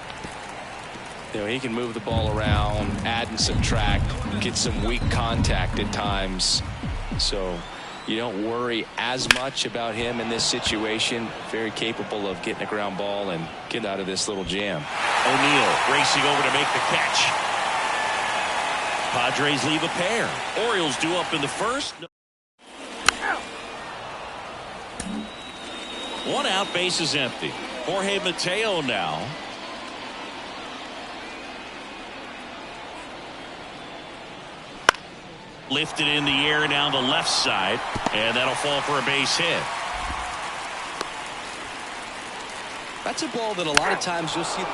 S3: You know, he can move the ball around, add and subtract, get some weak contact at times. So you don't worry as much about him in this situation. Very capable of getting a ground ball and get out of this little jam.
S1: O'Neal racing over to make the catch. Padres leave a pair. Orioles due up in the first. 1 out, base is empty. Jorge Mateo now. Lifted in the air down the left side, and that'll fall for a base hit.
S3: That's a ball that a lot of times you'll see.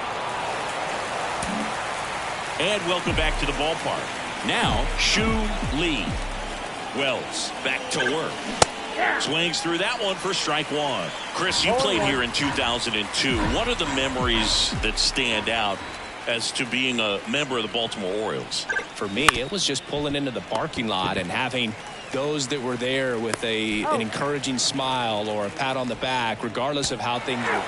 S1: And welcome back to the ballpark. Now, Shu Lee. Wells back to work. Swings through that one for strike 1. Chris, you played here in 2002. What are the memories that stand out as to being a member of the Baltimore Orioles?
S3: For me, it was just pulling into the parking lot and having those that were there with an encouraging smile or a pat on the back, regardless of how things were going.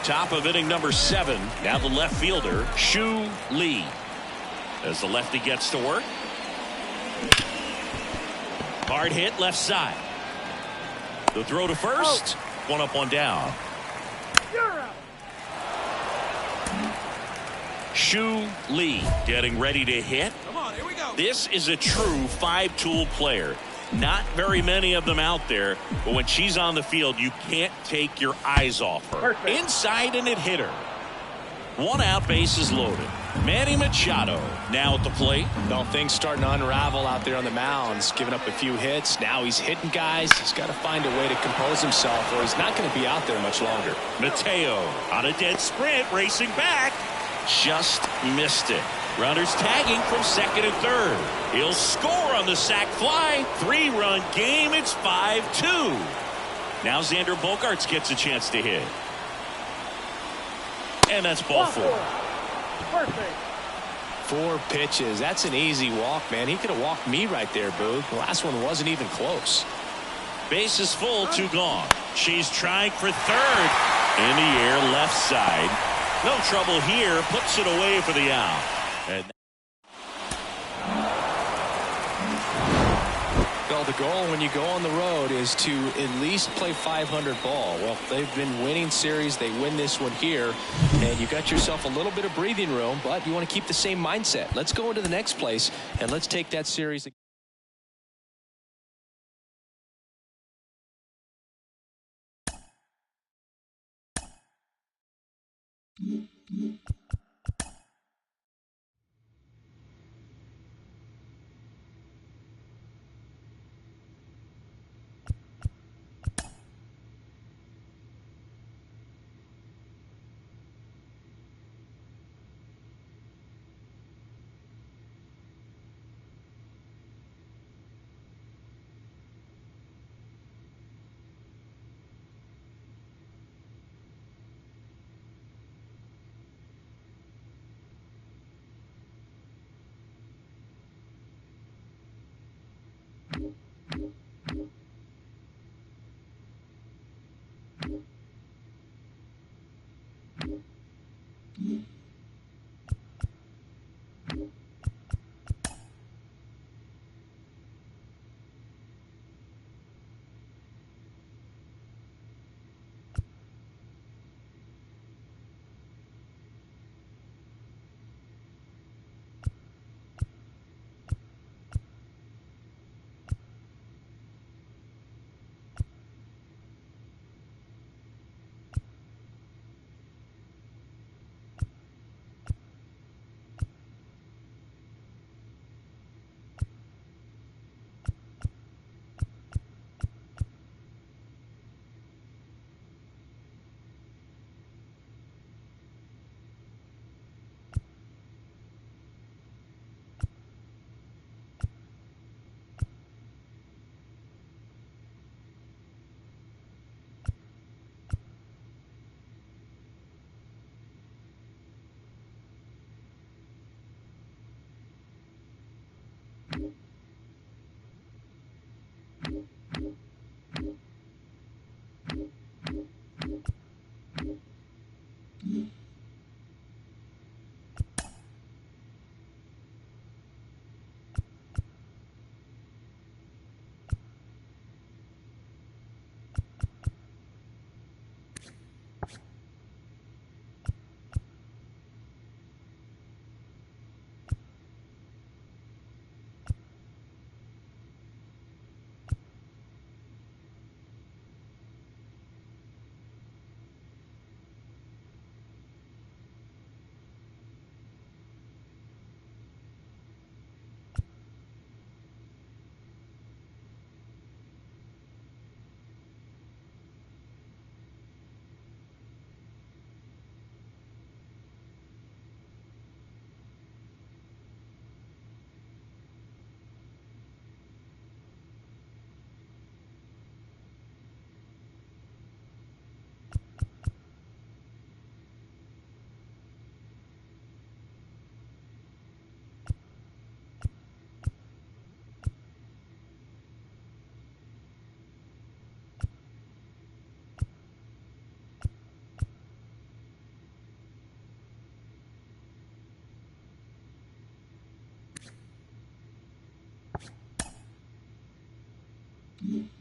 S1: Top of inning number 7. Now the left fielder, Shu Lee. As the lefty gets to work. Hard hit left side. The throw to first. 1 up, 1 down. Shu Lee getting ready to hit.
S4: Come on, here we go.
S1: This is a true 5-tool player. Not very many of them out there, but when she's on the field, you can't take your eyes off her.
S2: Perfect.
S1: Inside, and it hit her. 1 out, bases loaded. Manny Machado now at the plate.
S3: No, things starting to unravel out there on the mounds. Giving up a few hits. Now he's hitting guys. He's got to find a way to compose himself, or he's not going to be out there much longer.
S1: Mateo on a dead sprint, racing back. Just missed it. Runners tagging from second and third. He'll score on the sac fly. 3-run game. It's 5-2. Now Xander Bogaerts gets a chance to hit. And that's ball 4.
S2: Perfect.
S3: 4 pitches. That's an easy walk, man. He could have walked me right there, Boog. The last one wasn't even close.
S1: Base is full, 2 gone. She's trying for third. In the air, left side. No trouble here. Puts it away for the out. And
S3: well, the goal when you go on the road is to at least play 500 ball. Well, they've been winning series. They win this one here, and you got yourself a little bit of breathing room, but you want to keep the same mindset. Let's go into the next place, and let's take that series.
S5: 1.